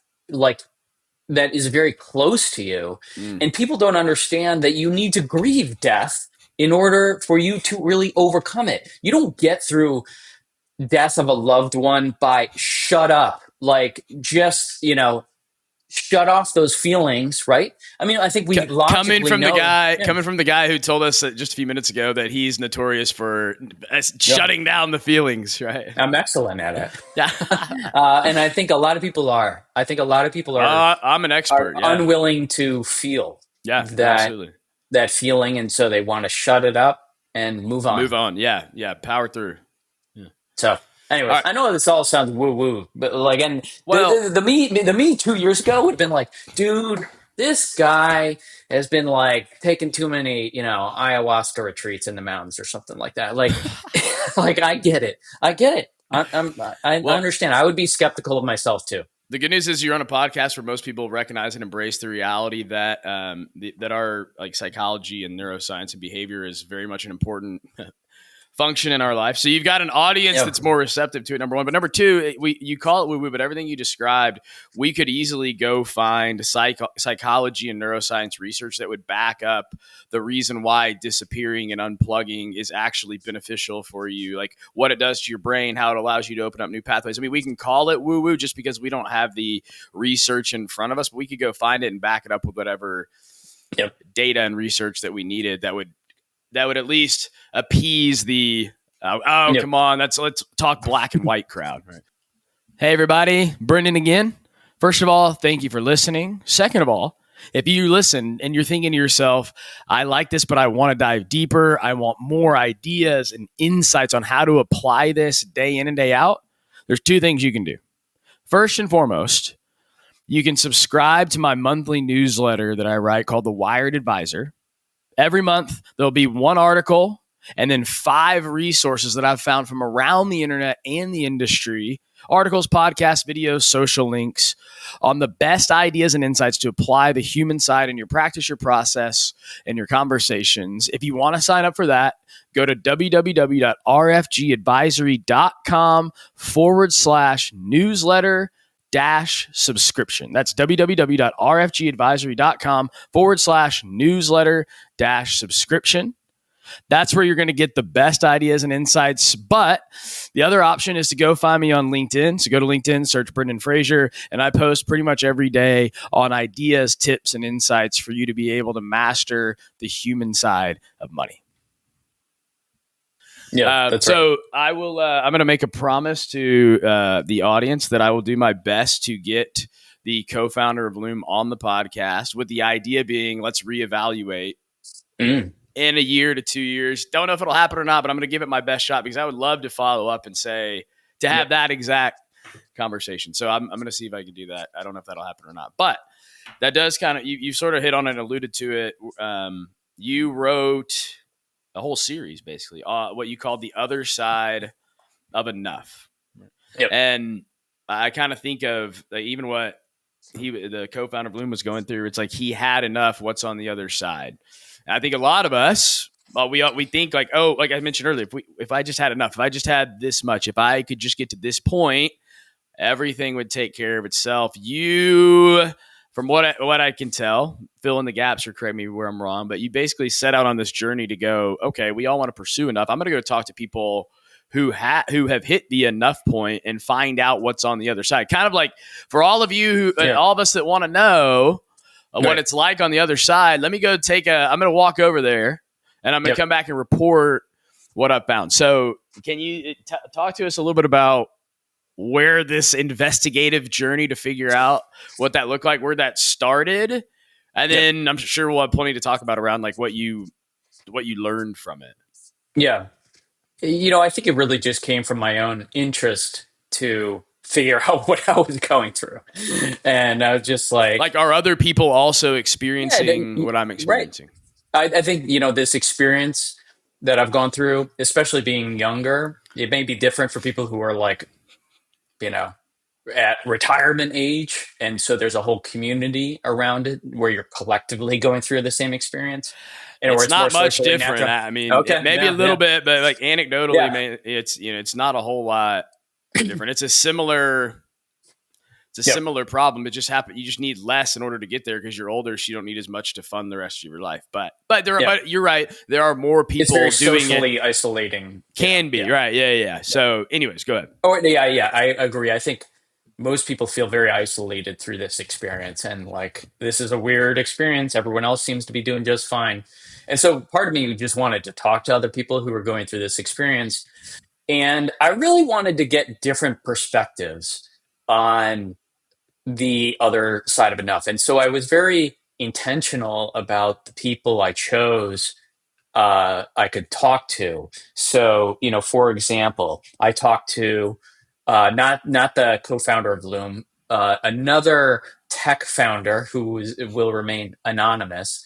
that is very close to you. And people don't understand that you need to grieve death in order for you to really overcome it. You don't get through death of a loved one by shut up, shut off those feelings, right? I mean, I think we logically coming from the guy who told us just a few minutes ago that he's notorious for shutting down the feelings, right? I'm excellent at it. Yeah. And I think a lot of people are. I'm an expert. Unwilling to feel that feeling, and so they want to shut it up and move on. Yeah. Power through. Yeah. So. Anyways, right. I know this all sounds woo-woo, but the me 2 years ago would have been like, dude, this guy has been taking too many, ayahuasca retreats in the mountains or something like that. I get it. I understand. I would be skeptical of myself too. The good news is you're on a podcast where most people recognize and embrace the reality that that our psychology and neuroscience and behavior is very much an important function in our life. So you've got an audience that's more receptive to it, number one. But number two, you call it woo-woo, but everything you described, we could easily go find psychology and neuroscience research that would back up the reason why disappearing and unplugging is actually beneficial for you, like what it does to your brain, how it allows you to open up new pathways. I mean, we can call it woo-woo just because we don't have the research in front of us, but we could go find it and back it up with whatever data and research that we needed that would at least appease the come on, let's talk black and white crowd. Right? Hey everybody, Brendan again. First of all, thank you for listening. Second of all, if you listen and you're thinking to yourself, I like this, but I want to dive deeper, I want more ideas and insights on how to apply this day in and day out, there's two things you can do. First and foremost, you can subscribe to my monthly newsletter that I write called The Wired Advisor. Every month, there'll be one article and then 5 resources that I've found from around the internet and the industry, articles, podcasts, videos, social links on the best ideas and insights to apply the human side in your practice, your process, and your conversations. If you want to sign up for that, go to www.rfgadvisory.com/newsletter -subscription. That's www.rfgadvisory.com/newsletter-subscription. That's where you're going to get the best ideas and insights. But the other option is to go find me on LinkedIn. So go to LinkedIn, search Brendan Frazier, and I post pretty much every day on ideas, tips, and insights for you to be able to master the human side of money. Yeah, that's so right. I will. I'm going to make a promise to the audience that I will do my best to get the co-founder of Loom on the podcast. With the idea being, let's reevaluate in a year to 2 years. Don't know if it'll happen or not, but I'm going to give it my best shot because I would love to follow up and say, to have that exact conversation. So I'm going to see if I can do that. I don't know if that'll happen or not, but that does kind of, you sort of hit on it and alluded to it. You wrote a whole series, basically, what you called The Other Side of Enough. Yep. And I kind of think of even what the co-founder Bloom was going through. It's like he had enough. What's on the other side? And I think a lot of us, we think like, oh, like I mentioned earlier, if I just had enough, if I just had this much, if I could just get to this point, everything would take care of itself. You, from what I can tell, fill in the gaps or correct me where I'm wrong, but you basically set out on this journey to go, okay, we all want to pursue enough. I'm going to go talk to people who have hit the enough point and find out what's on the other side. Kind of like for all of you, all of us that want to know what it's like on the other side, let me go I'm going to walk over there and I'm going to come back and report what I found. So can you talk to us a little bit about where this investigative journey to figure out what that looked like, where that started? And then I'm sure we'll have plenty to talk about around like what you learned from it. Yeah. I think it really just came from my own interest to figure out what I was going through. And I was just like, are other people also experiencing what I'm experiencing? Right. I think, this experience that I've gone through, especially being younger, it may be different for people who are like, at retirement age. And so there's a whole community around it where you're collectively going through the same experience. And it's not much different. Natural. I mean, maybe a little bit, but like anecdotally, it's not a whole lot different. It's a similar problem. It just happened. You just need less in order to get there because you're older, so you don't need as much to fund the rest of your life. But you're right. There are more people doing socially isolating. Can be right. Yeah. So, anyways, go ahead. Oh, yeah. I agree. I think most people feel very isolated through this experience, and like this is a weird experience. Everyone else seems to be doing just fine. And so part of me just wanted to talk to other people who were going through this experience. And I really wanted to get different perspectives on the other side of enough. And so I was very intentional about the people I chose I could talk to. So, for example, I talked to not the co-founder of Loom, another tech founder who will remain anonymous,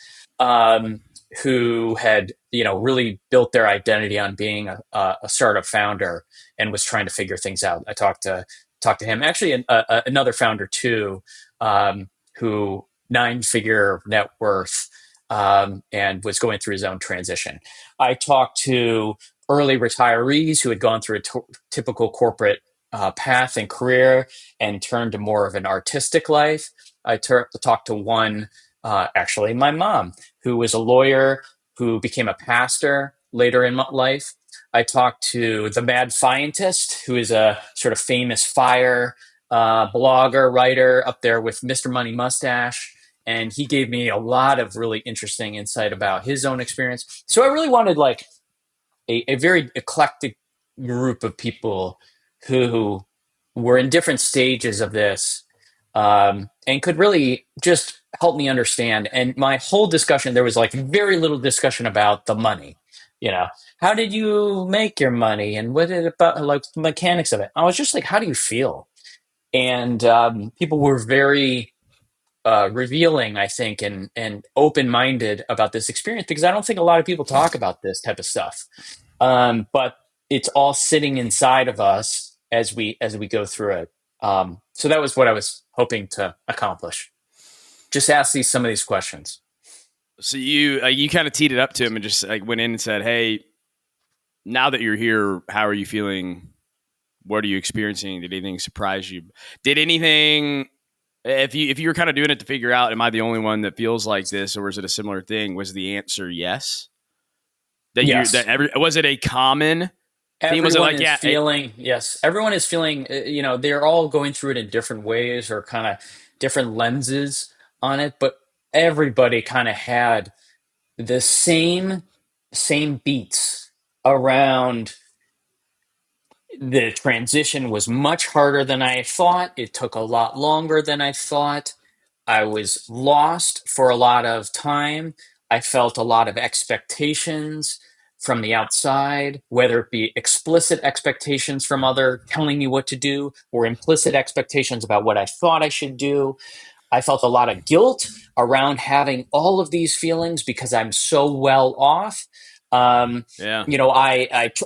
who had really built their identity on being a startup founder and was trying to figure things out. I talked to him. Actually, another founder too, who 9-figure net worth, and was going through his own transition. I talked to early retirees who had gone through a typical corporate path and career and turned to more of an artistic life. I talked to one, actually my mom, who was a lawyer who became a pastor later in my life. I talked to the mad scientist, who is a sort of famous fire blogger, writer up there with Mr. Money Mustache. And he gave me a lot of really interesting insight about his own experience. So I really wanted like a very eclectic group of people who were in different stages of this, and could really just help me understand. And my whole discussion, there was like very little discussion about the money. How did you make your money, and what it about like the mechanics of it? I was just like, how do you feel? And people were very revealing, I think, and open-minded about this experience, because I don't think a lot of people talk about this type of stuff. But it's all sitting inside of us as we go through it. So that was what I was hoping to accomplish. Just ask some of these questions. So you kind of teed it up to him and just like went in and said, "Hey, now that you're here, how are you feeling? What are you experiencing? Did anything surprise you? Did anything?" If you were kind of doing it to figure out, am I the only one that feels like this, or is it a similar thing? Was the answer yes? Yes. Was it a common theme? Was it like, yes, everyone is feeling, they're all going through it in different ways or kind of different lenses on it, but everybody kind of had the same beats around. The transition was much harder than I thought. It took a lot longer than I thought. I was lost for a lot of time. I felt a lot of expectations from the outside, whether it be explicit expectations from other telling me what to do or implicit expectations about what I thought I should do. I felt a lot of guilt around having all of these feelings because I'm so well off. Um, Yeah.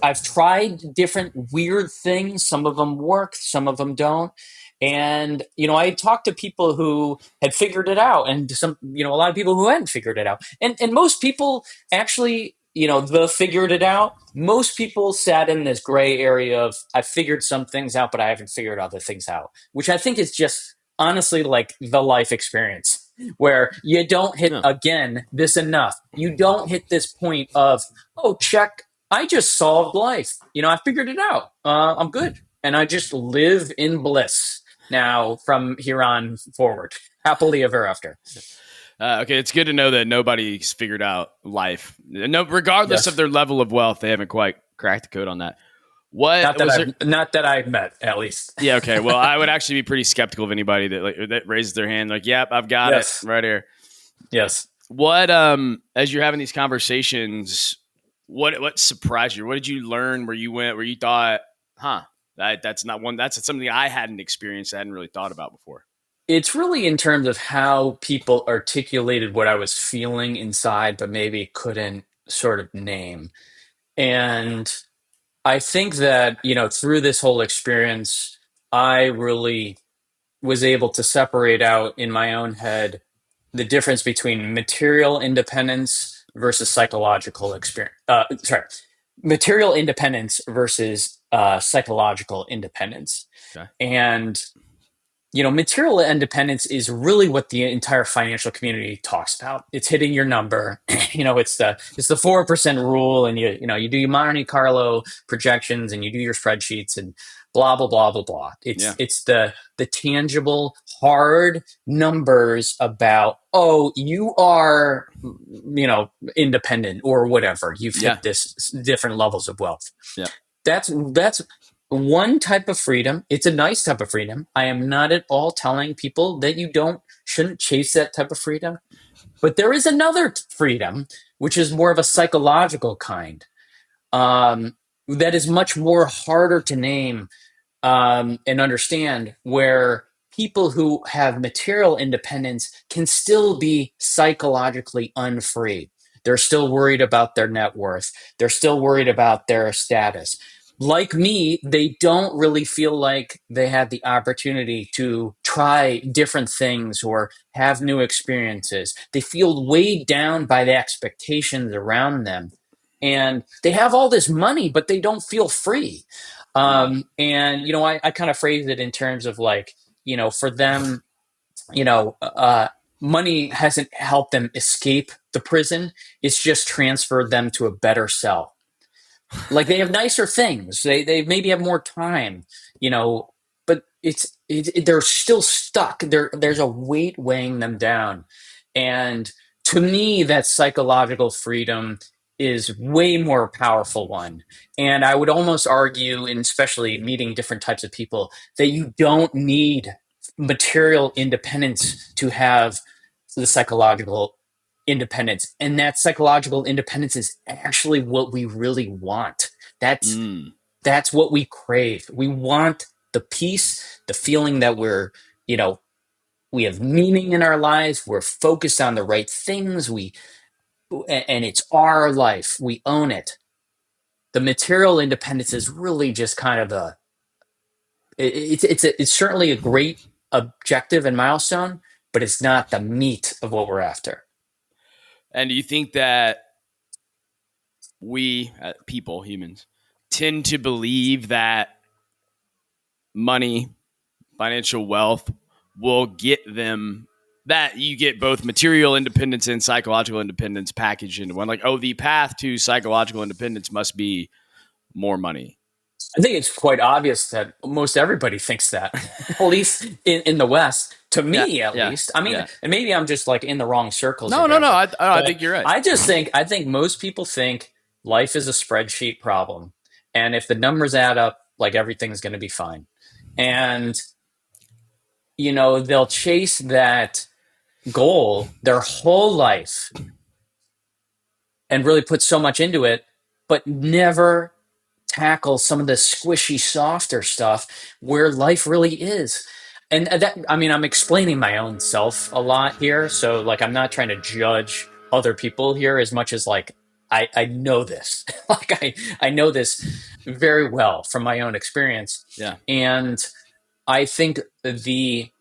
I've tried different weird things. Some of them work, some of them don't. And I talked to people who had figured it out, and a lot of people who hadn't figured it out. And most people actually, the figured it out. Most people sat in this gray area of I figured some things out, but I haven't figured other things out, which I think is just honestly like the life experience where you don't hit again this enough. You don't hit this point of, oh, check, I just solved life. I figured it out. I'm good. And I just live in bliss now from here on forward. Happily ever after. Okay, it's good to know that nobody's figured out life. No, regardless Yes. of their level of wealth, they haven't quite cracked the code on that. Not that I've met, at least. Yeah, okay. Well, I would actually be pretty skeptical of anybody that raises their hand like, "Yep, I've got it right here." Yes. What as you're having these conversations, what surprised you? What did you learn where you thought, that's something I hadn't experienced, I hadn't really thought about before. It's really in terms of how people articulated what I was feeling inside, but maybe couldn't sort of name. And I think that, through this whole experience, I really was able to separate out in my own head the difference between material independence versus psychological experience. Material independence versus psychological independence. Okay. And material independence is really what the entire financial community talks about. It's hitting your number. It's the 4% rule, and you do your Monte Carlo projections, and you do your spreadsheets, and blah blah blah blah blah. It's the tangible, hard numbers about, oh, you are independent or whatever. You've hit this different levels of wealth. Yeah. That's one type of freedom. It's a nice type of freedom. I am not at all telling people that you shouldn't chase that type of freedom. But there is another freedom, which is more of a psychological kind, that is much more harder to name and understand, where people who have material independence can still be psychologically unfree. They're still worried about their net worth. They're still worried about their status. Like me, they don't really feel like they have the opportunity to try different things or have new experiences. They feel weighed down by the expectations around them. And they have all this money, but they don't feel free. And, I kind of phrase it in terms of like, for them, money hasn't helped them escape the prison. It's just transferred them to a better cell. Like, they have nicer things. They maybe have more time, but they're still stuck. There's a weight weighing them down. And to me, that psychological freedom is way more powerful one. And I would almost argue, and especially meeting different types of people, that you don't need material independence to have the psychological independence. And that psychological independence is actually what we really want. That's what we crave. We want the peace, the feeling that we're, we have meaning in our lives. We're focused on the right things. And it's our life. We own it. The material independence is really just kind of it's certainly a great objective and milestone, but it's not the meat of what we're after. And do you think that we, humans, tend to believe that money, financial wealth will get them, that you get both material independence and psychological independence packaged into one? Like, oh, the path to psychological independence must be more money. I think it's quite obvious that most everybody thinks that, at least in the West. To me, at least. I mean, and maybe I'm just like in the wrong circles. No. I think you're right. I think most people think life is a spreadsheet problem, and if the numbers add up, like, everything's going to be fine. And they'll chase that goal their whole life, and really put so much into it, but never tackle some of the squishy, softer stuff where life really is. And that, I mean, I'm explaining my own self a lot here. So, like, I'm not trying to judge other people here as much as, like, I know this. Like, I know this very well from my own experience. Yeah. And I think the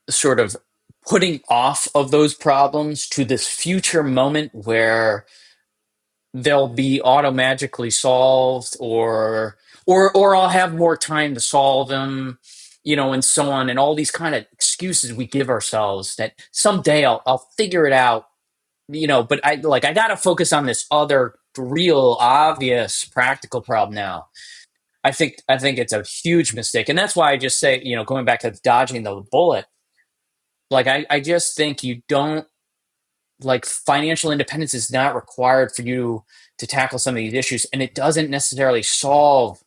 sort of putting off of those problems to this future moment where they'll be automagically solved, or I'll have more time to solve them, and so on, and all these kind of excuses we give ourselves that someday I'll figure it out, but I got to focus on this other real obvious practical problem now. I think it's a huge mistake. And that's why I just say, going back to dodging the bullet, like I just think you don't, like, financial independence is not required for you to tackle some of these issues, and it doesn't necessarily solve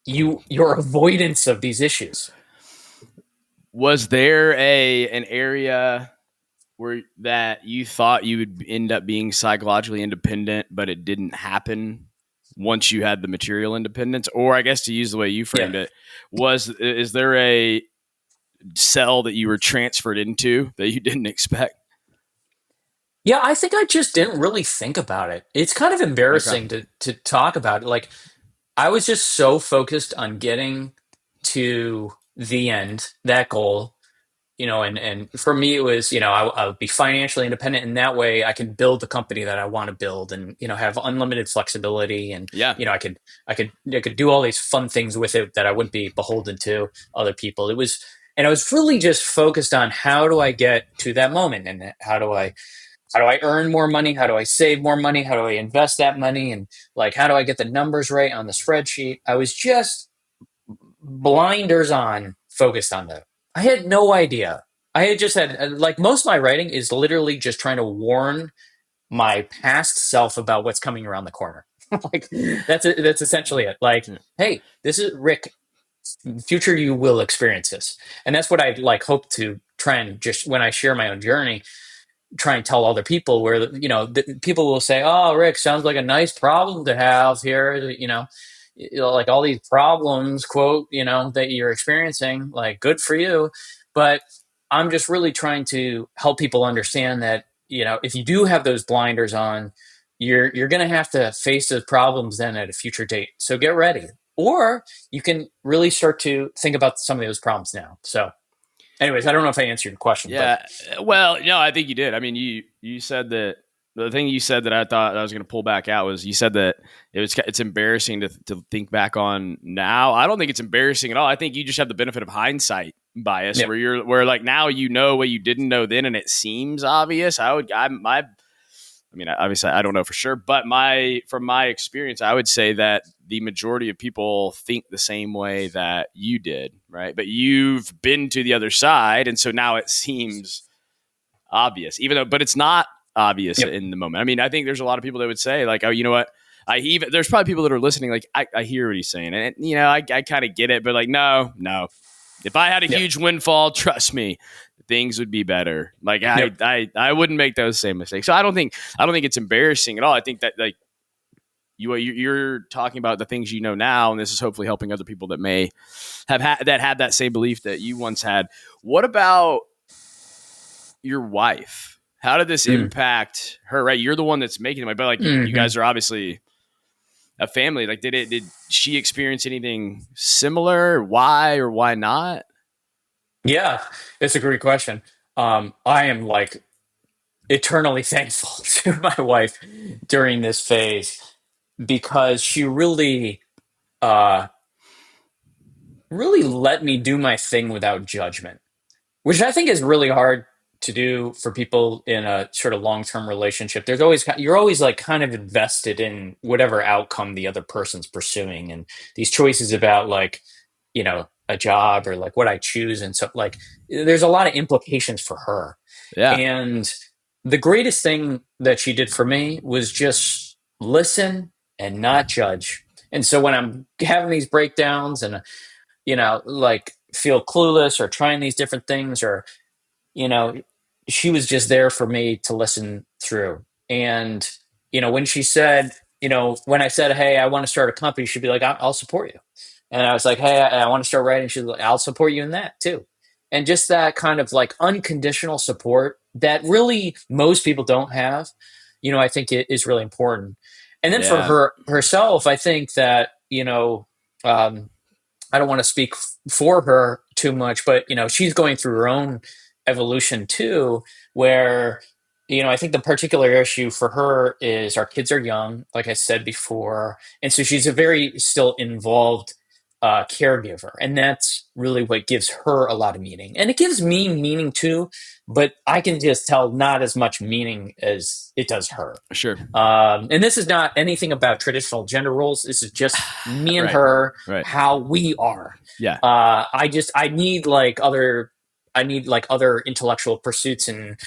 your avoidance of these issues. Was there an area where that you thought you would end up being psychologically independent, but it didn't happen once you had the material independence? Or I guess, to use the way you framed it, is there a cell that you were transferred into that you didn't expect? Yeah, I think I just didn't really think about it. It's kind of embarrassing to talk about it. Like, I was just so focused on getting to the end, that goal, and for me it was, I'll be financially independent, and that way I can build the company that I want to build, and have unlimited flexibility, and Yeah. I could do all these fun things with it that I wouldn't be beholden to other people. And I was really just focused on, how do I get to that moment, and how do I earn more money? How do I save more money? How do I invest that money? And, like, how do I get the numbers right on the spreadsheet? I was just blinders on, focused on that. I had no idea. I had just had, like, most of my writing is literally just trying to warn my past self about what's coming around the corner. Like, that's essentially it. Like, hey, this is Rick. Future, you will experience this, and that's what I, like, hope to try and, just when I share my own journey, try and tell other people, where people will say, "Oh, Rick, sounds like a nice problem to have here." Like, all these problems, quote, that you're experiencing, like, good for you. But I'm just really trying to help people understand that, if you do have those blinders on, you're going to have to face those problems then at a future date. So get ready, or you can really start to think about some of those problems now. So, anyways, I don't know if I answered your question. Yeah. Well, no, I think you did. I mean, you said that the thing you said that I thought I was going to pull back out was, you said that it's embarrassing to think back on now. I don't think it's embarrassing at all. I think you just have the benefit of hindsight bias, where like, now what you didn't know then, and it seems obvious. I mean, obviously, I don't know for sure, but from my experience, I would say that the majority of people think the same way that you did, right? But you've been to the other side, and so now it seems obvious, but it's not obvious in the moment. I mean, I think there's a lot of people that would say, like, "Oh, you know what? There's probably people that are listening, like, I hear what he's saying, and I kind of get it, but, like, no. If I had a huge windfall, trust me, things would be better. Like, I wouldn't make those same mistakes. So I don't think it's embarrassing at all. I think that, like, you're talking about the things you know now, and this is hopefully helping other people that may have had that same belief that you once had. What about your wife? How did this impact her? Right, you're the one that's making it, but, like, you guys are obviously a family. Like, did she experience anything similar? Why or why not? Yeah, it's a great question. I am, like, eternally thankful to my wife during this phase, because she really, really let me do my thing without judgment, which I think is really hard to do for people in a sort of long-term relationship. You're always, like, kind of invested in whatever outcome the other person's pursuing, and these choices about, like, a job, or, like, what I choose, and so, like, there's a lot of implications for her. Yeah. And the greatest thing that she did for me was just listen and not judge. And so when I'm having these breakdowns, and like, feel clueless, or trying these different things, or, she was just there for me to listen through. And, when she said, when I said, hey, I want to start a company, she'd be like, I'll support you. And I was like, hey, I want to start writing. She's like, I'll support you in that too. And just that kind of like unconditional support that really most people don't have, I think it is really important. And then for Yeah. her herself, I think that, um, I don't want to speak for her too much, but she's going through her own evolution too, where I think the particular issue for her is our kids are young, like I said before, and so she's a very still involved caregiver, and that's really what gives her a lot of meaning, and it gives me meaning too, but I can just tell not as much meaning as it does her. Sure. And this is not anything about traditional gender roles. This is just me and Right. her, Right. how we are. Yeah. I need like other intellectual pursuits and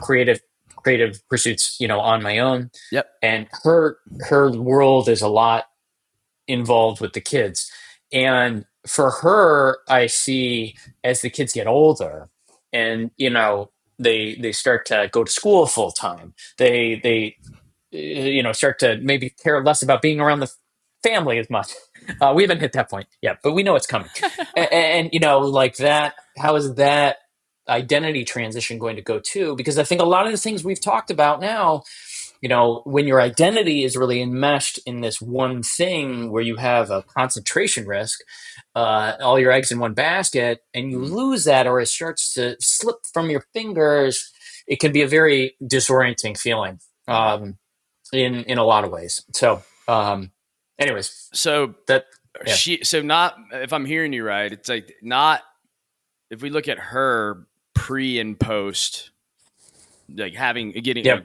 creative pursuits on my own. Yep. And her world is a lot involved with the kids, and for her, I see as the kids get older, and they start to go to school full time. They start to maybe care less about being around the family as much. We haven't hit that point yet, but we know it's coming. And like that, how is that identity transition going to go too? Because I think a lot of the things we've talked about now, when your identity is really enmeshed in this one thing where you have a concentration risk, all your eggs in one basket, and you lose that, or it starts to slip from your fingers, it can be a very disorienting feeling. In a lot of ways. So, anyways, so that not, if I'm hearing you right, it's like not, if we look at her pre and post, like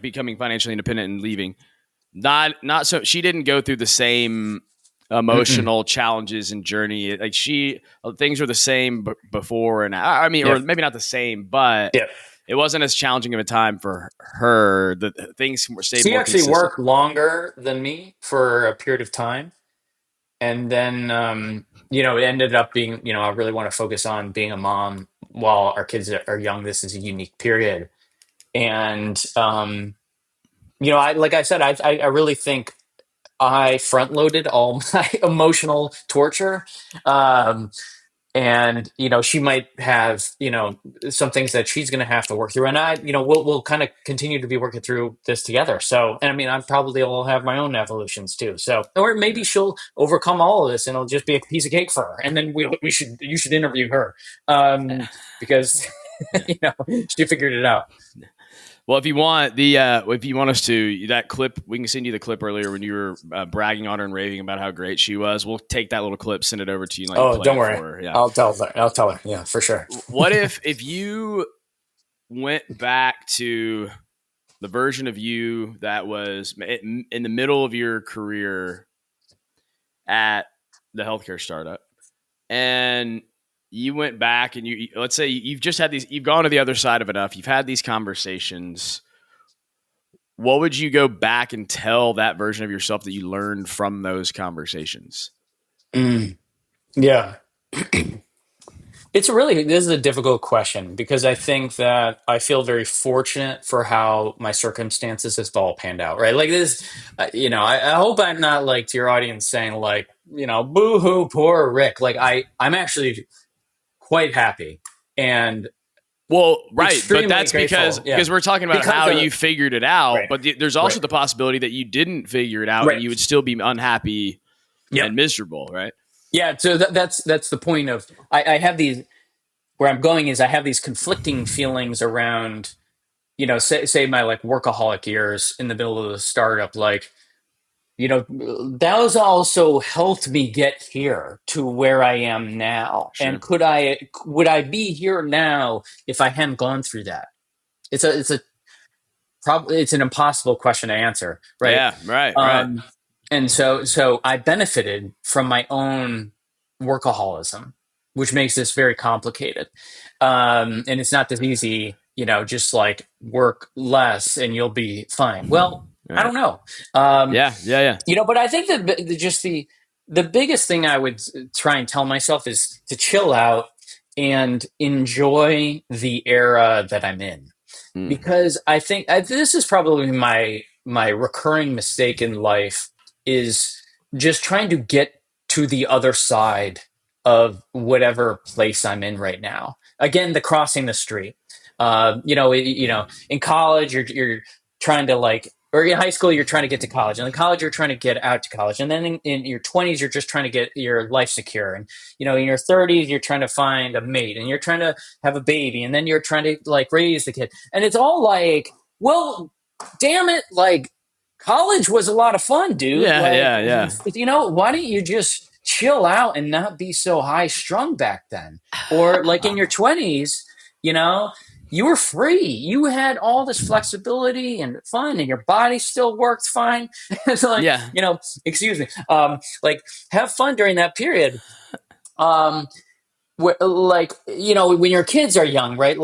becoming financially independent and leaving, not so she didn't go through the same emotional challenges and journey. Like things were the same before and I mean, or maybe not the same, but it wasn't as challenging of a time for her. The things were stable. She actually worked longer than me for a period of time. And then, it ended up being, I really want to focus on being a mom while our kids are young. This is a unique period. And, like I said, I really think I front loaded all my emotional torture. And she might have some things that she's going to have to work through, and we'll kind of continue to be working through this together. So, and I mean, I probably will have my own evolutions too. So, or maybe she'll overcome all of this, and it'll just be a piece of cake for her. And then you should interview her, because she figured it out. Well, if you want us to, that clip, we can send you the clip earlier when you were bragging on her and raving about how great she was. We'll take that little clip, send it over to you. And don't worry. Yeah. I'll tell her. Yeah, for sure. What if you went back to the version of you that was in the middle of your career at the healthcare startup, and you went back and let's say you've just had you've gone to the other side of it enough. You've had these conversations. What would you go back and tell that version of yourself that you learned from those conversations? Yeah. This is a difficult question, because I think that I feel very fortunate for how my circumstances have all panned out, right? Like this, I hope I'm not like to your audience saying like, boo hoo, poor Rick. Like I'm actually quite happy. And well, right. But that's grateful. because we're talking about how you figured it out, right. But there's also the possibility that you didn't figure it out and you would still be unhappy and miserable, right? Yeah. So that's the point of, I have these, where I'm going is I have these conflicting feelings around, say my like workaholic years in the middle of the startup, like, those also helped me get here to where I am now. Sure. And would I be here now if I hadn't gone through that? It's an impossible question to answer, right? Yeah, right. And so I benefited from my own workaholism, which makes this very complicated. And it's not this easy, just like work less and you'll be fine. Well, right. I don't know. Yeah. But I think that just the biggest thing I would try and tell myself is to chill out and enjoy the era that I'm in. Because I think this is probably my my recurring mistake in life is just trying to get to the other side of whatever place I'm in right now. Again, the crossing the street. In college, you're trying to or in high school, you're trying to get to college. And in college, you're trying to get out to college. And then in your 20s, you're just trying to get your life secure. And, in your 30s, you're trying to find a mate and you're trying to have a baby. And then you're trying to raise the kid. And it's all well, damn it. College was a lot of fun, dude. Yeah. Why don't you just chill out and not be so high strung back then? Or in your 20s, you were free. You had all this flexibility and fun, and your body still worked fine. It's excuse me. Have fun during that period. When your kids are young, right?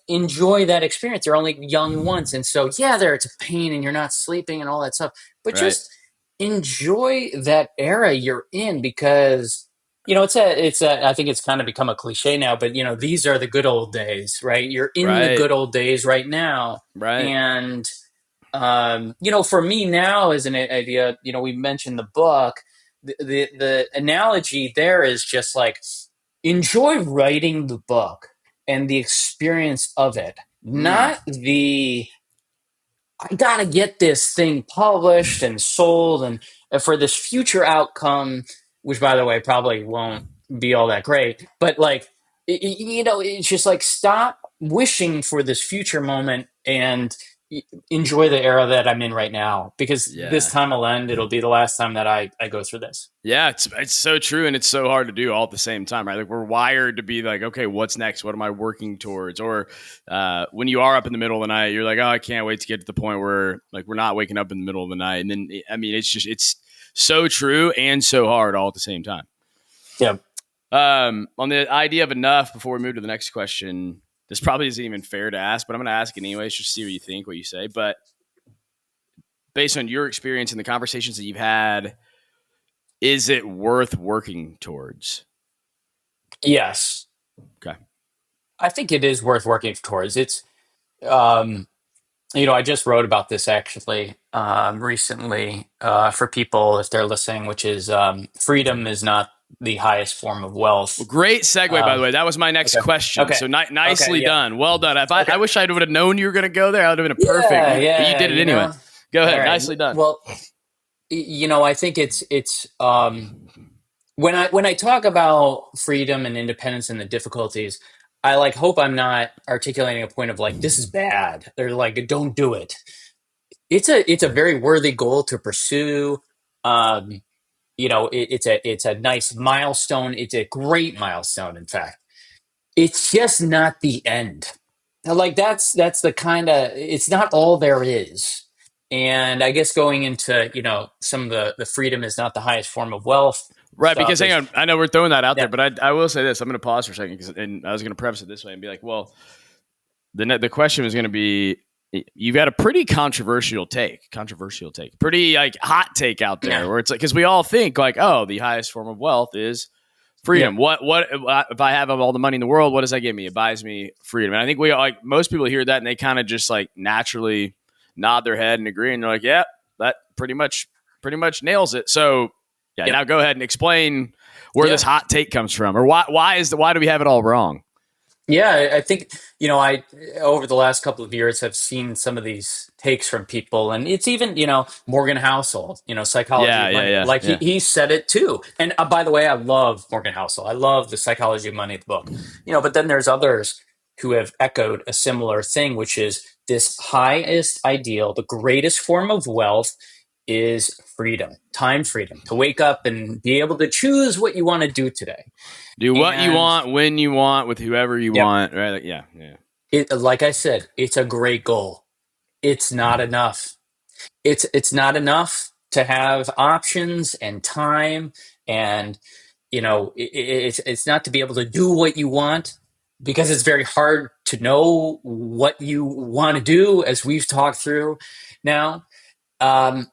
Enjoy that experience. They're only young once. And so, it's a pain and you're not sleeping and all that stuff, but Right. just enjoy that era you're in because, I think it's kind of become a cliche now, but these are the good old days, right? You're in the good old days right now. Right. And, for me now as an idea, we mentioned the book, the analogy there is just enjoy writing the book and the experience of it, not I gotta get this thing published and sold and for this future outcome, which by the way probably won't be all that great, but it's just stop wishing for this future moment and enjoy the era that I'm in right now, because this time will end. It'll be the last time that I go through this. Yeah, it's so true, and it's so hard to do all at the same time, right? We're wired to be okay, what's next? What am I working towards? Or when you are up in the middle of the night, you're oh, I can't wait to get to the point where we're not waking up in the middle of the night. And then, it's so true and so hard all at the same time. Yeah. On the idea of enough, before we move to the next question, this probably isn't even fair to ask, but I'm going to ask it anyways, just see what you think, what you say. But based on your experience and the conversations that you've had, is it worth working towards? Yes. Okay. I think it is worth working towards. It's, I just wrote about this actually recently for people if they're listening, which is freedom is not the highest form of wealth. Well, great segue, by the way. That was my next question. Okay. So nicely done. Well done. I wish I would have known you were going to go there. I would have been perfect. But you did it anyway. Go ahead. Right. Nicely done. Well, I think it's when I talk about freedom and independence and the difficulties, I hope I'm not articulating a point of this is bad. They're don't do it. It's a very worthy goal to pursue. It's a nice milestone. It's a great milestone. In fact, it's just not the end. That's the kind of, it's not all there is. And I guess going into, some of the freedom is not the highest form of wealth. Right, because hang on, I know we're throwing that out there, but I will say this. I'm going to pause for a second, and I was going to preface it this way and be well, the question was going to be, you've got a pretty controversial take, pretty hot take out there, where it's because we all think oh, the highest form of wealth is freedom. Yeah. What if I have all the money in the world? What does that give me? It buys me freedom. And I think we most people hear that and they kind of just naturally nod their head and agree, and they're yeah, that pretty much nails it. So now go ahead and explain where this hot take comes from, or why do we have it all wrong? Yeah, I think, I over the last couple of years have seen some of these takes from people, and it's even, Morgan Housel, Psychology of Money. He said it too. And by the way, I love Morgan Housel. I love the Psychology of Money book, but then there's others who have echoed a similar thing, which is this highest ideal, the greatest form of wealth is freedom, time freedom, to wake up and be able to choose what you want to do today. Do what you want, when you want, with whoever you want, right? Like I said, it's a great goal. It's not enough. It's not enough to have options and time, and it's not to be able to do what you want, because it's very hard to know what you want to do, as we've talked through now.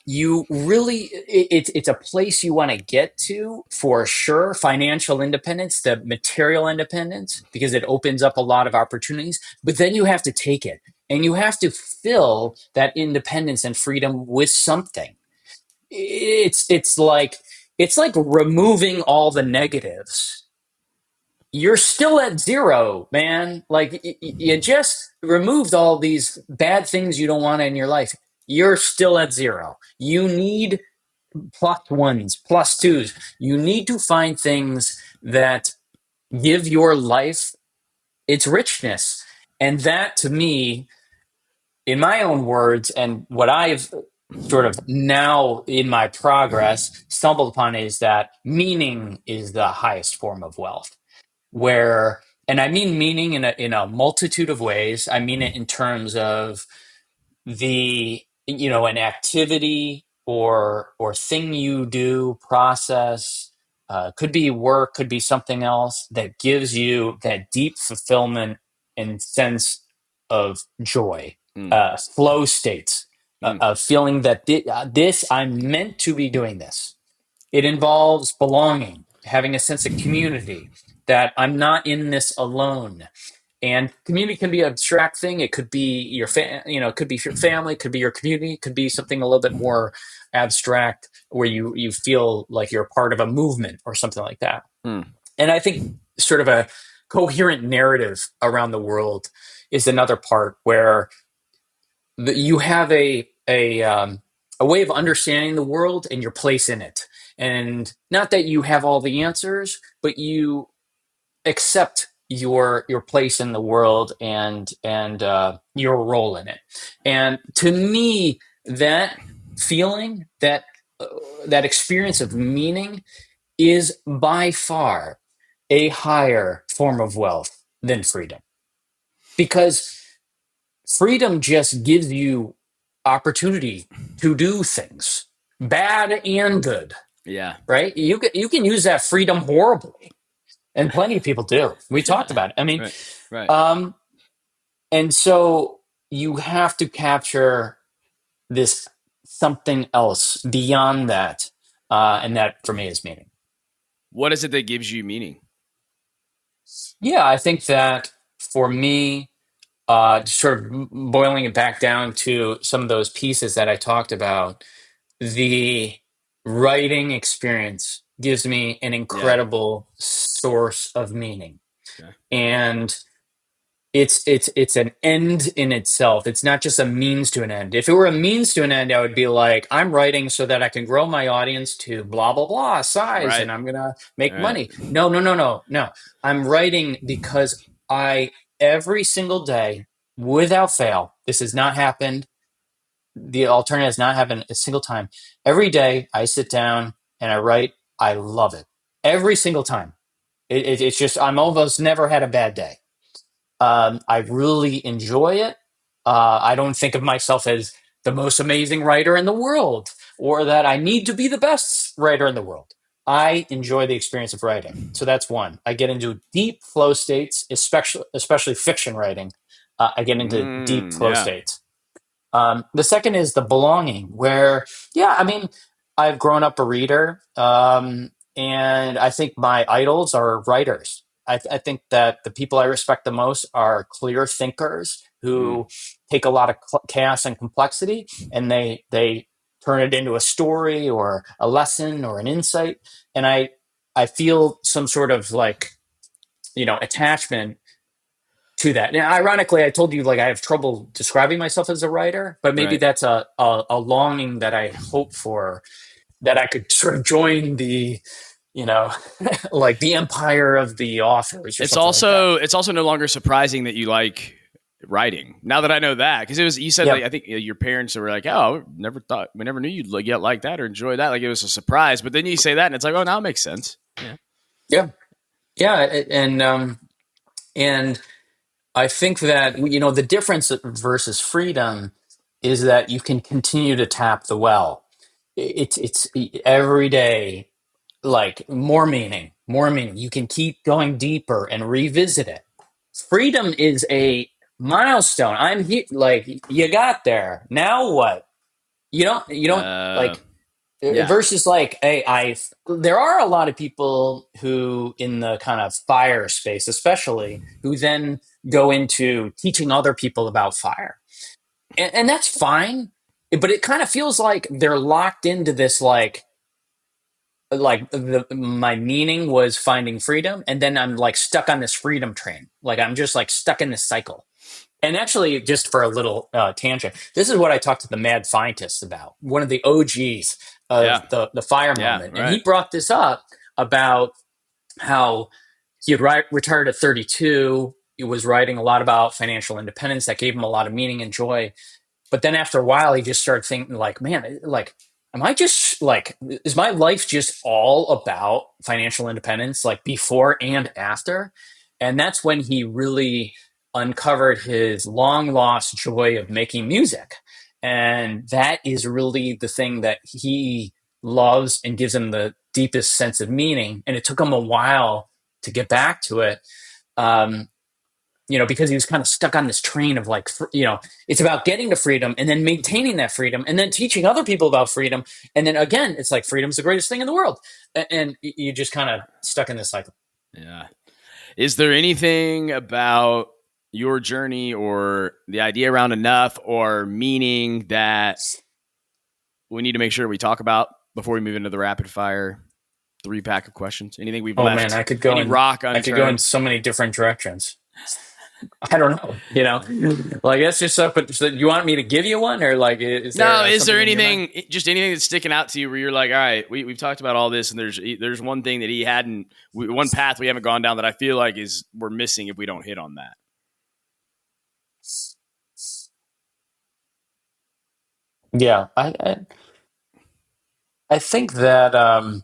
You really, it's a place you want to get to for sure. Financial independence, the material independence, because it opens up a lot of opportunities, but then you have to take it. and you have to fill that independence and freedom with something. It's like removing all the negatives. You're still at zero, man. Like you just removed all these bad things you don't want in your life. You're still at zero. You need plus ones, plus twos. You need to find things that give your life its richness. And that, to me, in my own words, and what I've sort of now in my progress stumbled upon, is that meaning is the highest form of wealth. Where, and I mean meaning in a multitude of ways. I mean it in terms of an activity or thing you do, process, could be work, could be something else that gives you that deep fulfillment and sense of joy, flow states, of feeling that this, I'm meant to be doing this. It involves belonging, having a sense of community, that I'm not in this alone. And community can be an abstract thing. It could be it could be your family, it could be your community, it could be something a little bit more abstract where you feel like you're a part of a movement or something like that. And I think sort of a coherent narrative around the world is another part where you have a way of understanding the world and your place in it. And not that you have all the answers, but you accept your place in the world and your role in it. And to me, that feeling, that experience of meaning, is by far a higher form of wealth than freedom, because freedom just gives you opportunity to do things, bad and good. Yeah. Right. You can use that freedom horribly. And plenty of people do. We talked about it. I mean, right. And so you have to capture this something else beyond that. And that for me is meaning. What is it that gives you meaning? Yeah, I think that for me, sort of boiling it back down to some of those pieces that I talked about, the writing experience gives me an incredible source of meaning. Okay. And it's an end in itself. It's not just a means to an end. If it were a means to an end, I would be like, I'm writing so that I can grow my audience to blah blah blah size, and I'm gonna make money. No. I'm writing because every single day, without fail, this has not happened. The alternative has not happened a single time. Every day I sit down and I write. I love it every single time. It's just, I'm almost never had a bad day. I really enjoy it. I don't think of myself as the most amazing writer in the world, or that I need to be the best writer in the world. I enjoy the experience of writing. So that's one. I get into deep flow states, especially fiction writing. I get into deep flow states. The second is the belonging, where, I mean, I've grown up a reader, and I think my idols are writers. I think that the people I respect the most are clear thinkers who take a lot of chaos and complexity, and they turn it into a story or a lesson or an insight. And I feel some sort of attachment to that. Now, ironically, I told you, I have trouble describing myself as a writer, but maybe that's a longing that I hope for, that I could sort of join the, the empire of the authors. It's also no longer surprising that you like writing. Now that I know that, because you said I think your parents were like, "Oh, we never knew you'd get like that or enjoy that." Like, it was a surprise. But then you say that, and it's like, "Oh, now it makes sense." Yeah, and I think that the difference versus freedom is that you can continue to tap the well. It's every day, more meaning. You can keep going deeper and revisit it. Freedom is a milestone. I'm here. You got there. Now what? You don't Yeah. Versus like, there are a lot of people who in the kind of fire space, especially, who then go into teaching other people about fire. And that's fine, but it kind of feels like they're locked into this my meaning was finding freedom, and then I'm like stuck on this freedom train. Like I'm just like stuck in this cycle. And actually, just for a little tangent, this is what I talked to the mad scientist about, one of the OGs of Yeah. the fire Yeah. moment. And Right. he brought this up about how he had retired at 32. He was writing a lot about financial independence that gave him a lot of meaning and joy. But then after a while, he just started thinking, like, man, like, am I just like, is my life just all about financial independence, like before and after? And that's when he really uncovered his long lost joy of making music. And that is really the thing that he loves and gives him the deepest sense of meaning. And it took him a while to get back to it. Um, because he was kind of stuck on this train of like, it's about getting to freedom and then maintaining that freedom and then teaching other people about freedom. And then again, it's like freedom's the greatest thing in the world. And you just kind of stuck in this cycle. Yeah. Is there anything about your journey or the idea around enough or meaning that we need to make sure we talk about before we move into the rapid fire 3-pack of questions? Anything we've left? Man, I could go in so many different directions. I don't know, like that's just so. But so you want me to give you one, or like, is there anything, just anything that's sticking out to you where you're like, all right, we've talked about all this, and there's one thing that he hadn't, one path we haven't gone down that I feel like we're missing if we don't hit on that. Yeah, I think that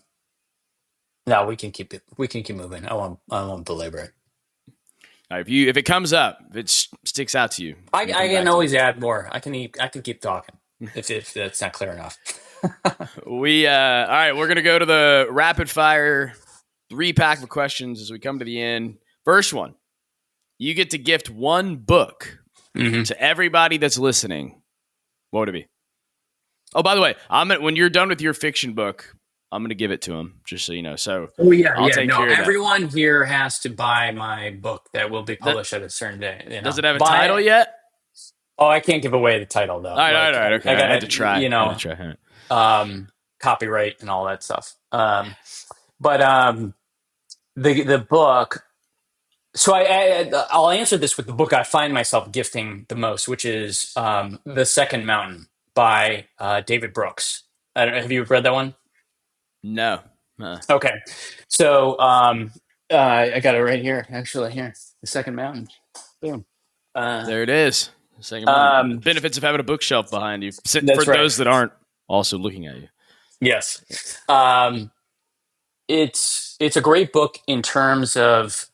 no, we can keep moving. I won't belabor it. Right, if it comes up, if it sticks out to you, I can always add more. I can keep talking if that's not clear enough. All right, we're gonna go to the rapid fire 3-pack of questions as we come to the end. First one, you get to gift one book to everybody that's listening. What would it be? Oh, by the way, when you're done with your fiction book, I'm going to give it to him, just so you know. So, I'll take care of that. Everyone here has to buy my book that will be published at a certain day. Does it have a title yet? Oh, I can't give away the title though. All right. Okay, I had to try. Copyright and all that stuff. But the book. So I'll answer this with the book I find myself gifting the most, which is The Second Mountain by David Brooks. Have you read that one? No. Okay. So I got it right here, actually. Here, The Second Mountain. Boom. There it is. The Second Mountain. Benefits of having a bookshelf behind you. For those that aren't also looking at you. Yes. It's a great book in terms of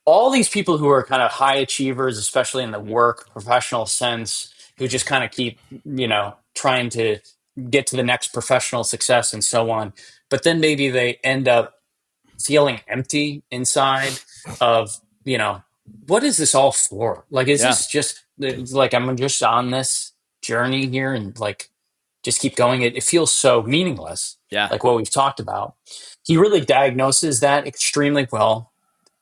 all these people who are kind of high achievers, especially in the work professional sense, who just kind of keep, trying to get to the next professional success and so on. But then maybe they end up feeling empty inside of, what is this all for? Like, is this just like, I'm just on this journey here and like, just keep going. It feels so meaningless. Yeah. Like what we've talked about. He really diagnoses that extremely well.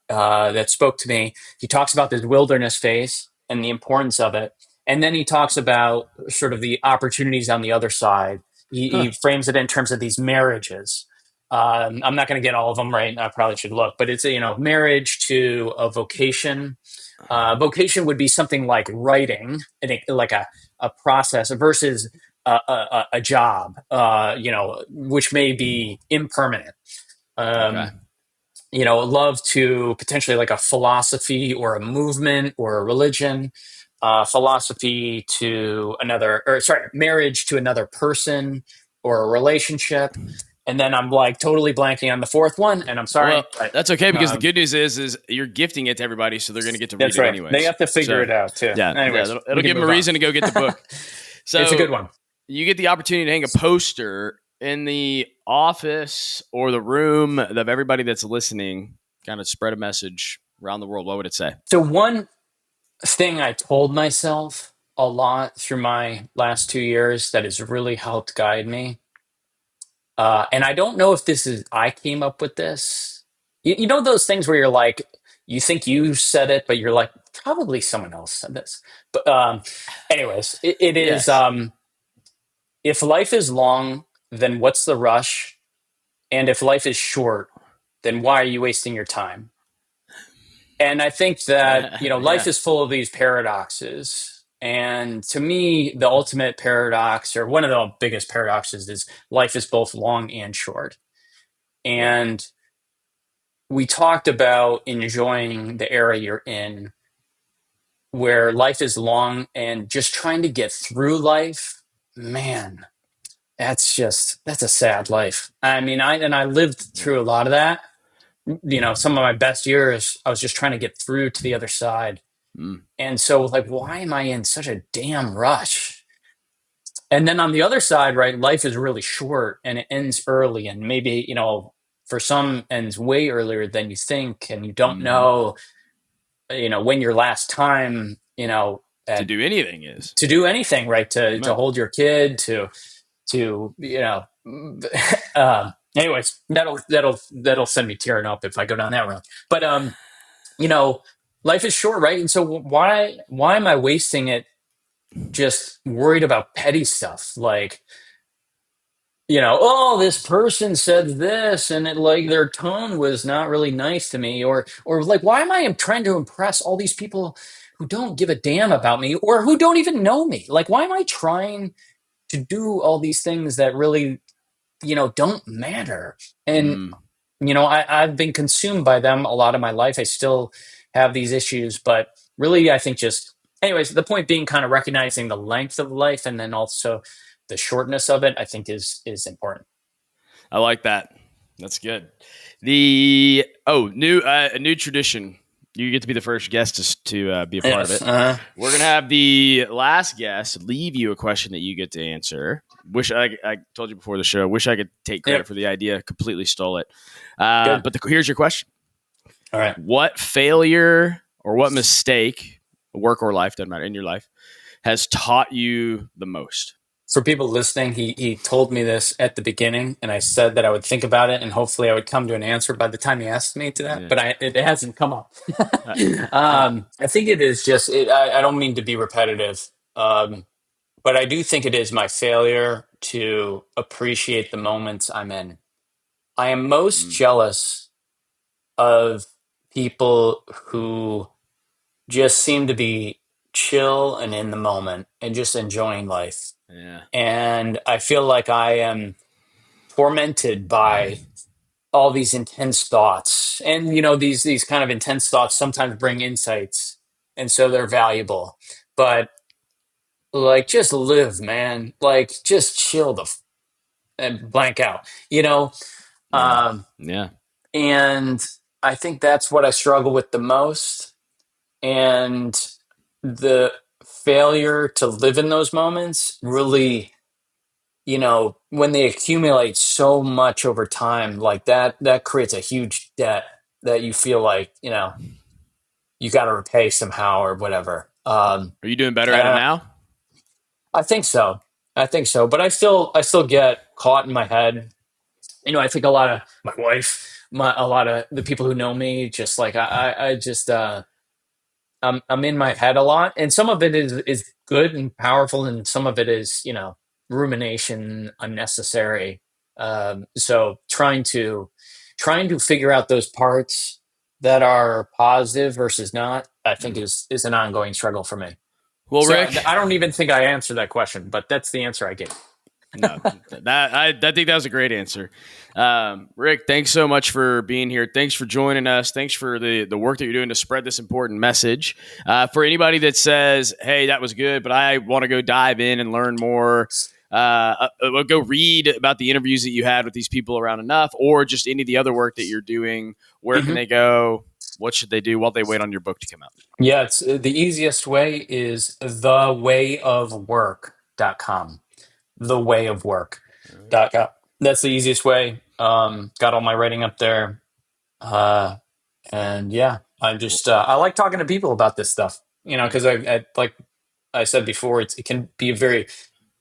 That spoke to me. He talks about this wilderness phase and the importance of it. And then he talks about sort of the opportunities on the other side. He frames it in terms of these marriages. I'm not going to get all of them right. I probably should look, but it's marriage to a vocation. Vocation would be something like writing, like a process versus a job, which may be impermanent. Okay. Love to potentially like a philosophy or a movement or a religion, philosophy to marriage to another person or a relationship. And then I'm like totally blanking on the fourth one, and I'm sorry. Well, that's okay, because the good news is you're gifting it to everybody, so they're going to get to read it anyways. They have to figure it out too. Yeah, anyways, it'll give them a reason to go get the book. So it's a good one. You get the opportunity to hang a poster in the office or the room of everybody that's listening, kind of spread a message around the world. What would it say? So one thing I told myself a lot through my last 2 years that has really helped guide me And I don't know if I came up with this. You know those things where you're like, you think you said it, but you're like, probably someone else said this. But anyways, it is, Yes. if life is long, then what's the rush? And if life is short, then why are you wasting your time? And I think that, life Yeah. is full of these paradoxes. And to me, the ultimate paradox, or one of the biggest paradoxes, is life is both long and short. Yeah. And we talked about enjoying the era you're in, where life is long and just trying to get through life. Man, that's a sad life. I mean, I lived through a lot of that. Some of my best years, I was just trying to get through to the other side. Mm. And so, like, why am I in such a damn rush? And then on the other side, right, life is really short and it ends early. And maybe, for some ends way earlier than you think. And you don't Hmm. know, when your last time, To do anything is. to do anything, right? To Right. hold your kid, to, anyways, that'll send me tearing up if I go down that road. But, you know, life is short, right? And so why am I wasting it just worried about petty stuff? Like, oh, this person said this and it, like, their tone was not really nice to me, or like, why am I trying to impress all these people who don't give a damn about me or who don't even know me? Like, why am I trying to do all these things that really, don't matter? And Mm. I've been consumed by them a lot of my life. I still have these issues, but really, I think just, anyways, the point being, kind of recognizing the length of life and then also the shortness of it, I think is important. I like that. That's good. New tradition. You get to be the first guest to be a part of Yes. it. We're gonna have the last guest leave you a question that you get to answer. I told you before the show. Wish I could take credit Yep. for the idea. Completely stole it. Good. But here's your question: All right. what failure or what mistake, work or life, doesn't matter, in your life, has taught you the most? For people listening, he told me this at the beginning, and I said that I would think about it, and hopefully I would come to an answer by the time he asked me to that. Yeah. But it hasn't come up. Uh, I think it is just. I don't mean to be repetitive, but I do think it is my failure to appreciate the moments I'm in. I am most mm, jealous of people who just seem to be chill and in the moment and just enjoying life. yeah. And I feel like I am tormented by all these intense thoughts. And these kind of intense thoughts sometimes bring insights, and so they're valuable. But, like, just live, man. Like, just chill and blank out. Mm, Um, yeah. and I think that's what I struggle with the most. And the failure to live in those moments really, when they accumulate so much over time, like that creates a huge debt that you feel like, you got to repay somehow or whatever. Are you doing better at it And now? I think so. I think so. But I still get caught in my head. I think a lot of my wife, a lot of the people who know me, just like I just, I'm in my head a lot, and some of it is good and powerful, and some of it is, rumination, unnecessary. So trying to figure out those parts that are positive versus not, I think is an ongoing struggle for me. Well, So Rick, I don't even think I answered that question, but that's the answer I gave. no, I think that was a great answer. Rick, thanks so much for being here. Thanks for joining us. Thanks for the work that you're doing to spread this important message. For anybody that says, "Hey, that was good, but I want to go dive in and learn more," go read about the interviews that you had with these people around Enough, or just any of the other work that you're doing. Where can Mhm. they go? What should they do while they wait on your book to come out? Yeah, it's the easiest way is thewayofwork.com. Thewayofwork.com. That's the easiest way. Got all my writing up there. Uh, and yeah, I like talking to people about this stuff, because like I said before, it can be a very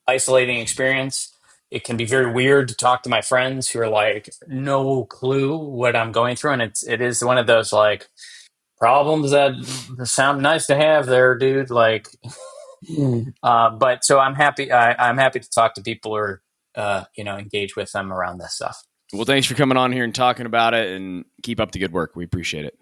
isolating experience. it can be very weird to talk to my friends who are like, no clue what I'm going through. And it is one of those like problems that sound nice to have there, dude. Like, but so I'm happy. I'm happy to talk to people or, engage with them around this stuff. Well, thanks for coming on here and talking about it, and keep up the good work. We appreciate it.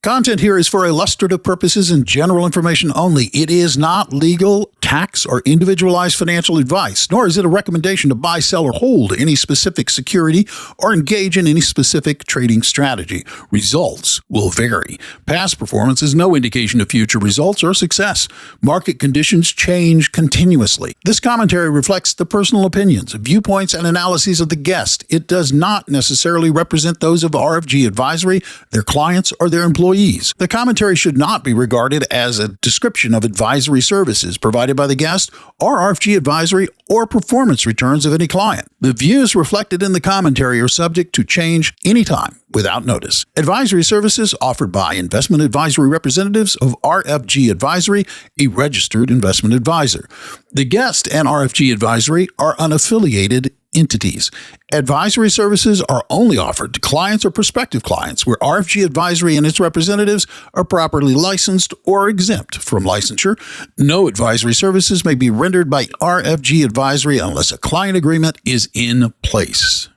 Content here is for illustrative purposes and general information only. It is not legal, tax, or individualized financial advice, nor is it a recommendation to buy, sell, or hold any specific security or engage in any specific trading strategy. Results will vary. Past performance is no indication of future results or success. Market conditions change continuously. This commentary reflects the personal opinions, viewpoints, and analyses of the guest. It does not necessarily represent those of RFG Advisory, their clients, or their employees. The commentary should not be regarded as a description of advisory services provided by the guest or RFG Advisory or performance returns of any client. The views reflected in the commentary are subject to change anytime without notice. Advisory services offered by investment advisory representatives of RFG Advisory, a registered investment advisor. The guest and RFG Advisory are unaffiliated entities. Advisory services are only offered to clients or prospective clients where RFG Advisory and its representatives are properly licensed or exempt from licensure. No advisory services may be rendered by RFG Advisory unless a client agreement is in place.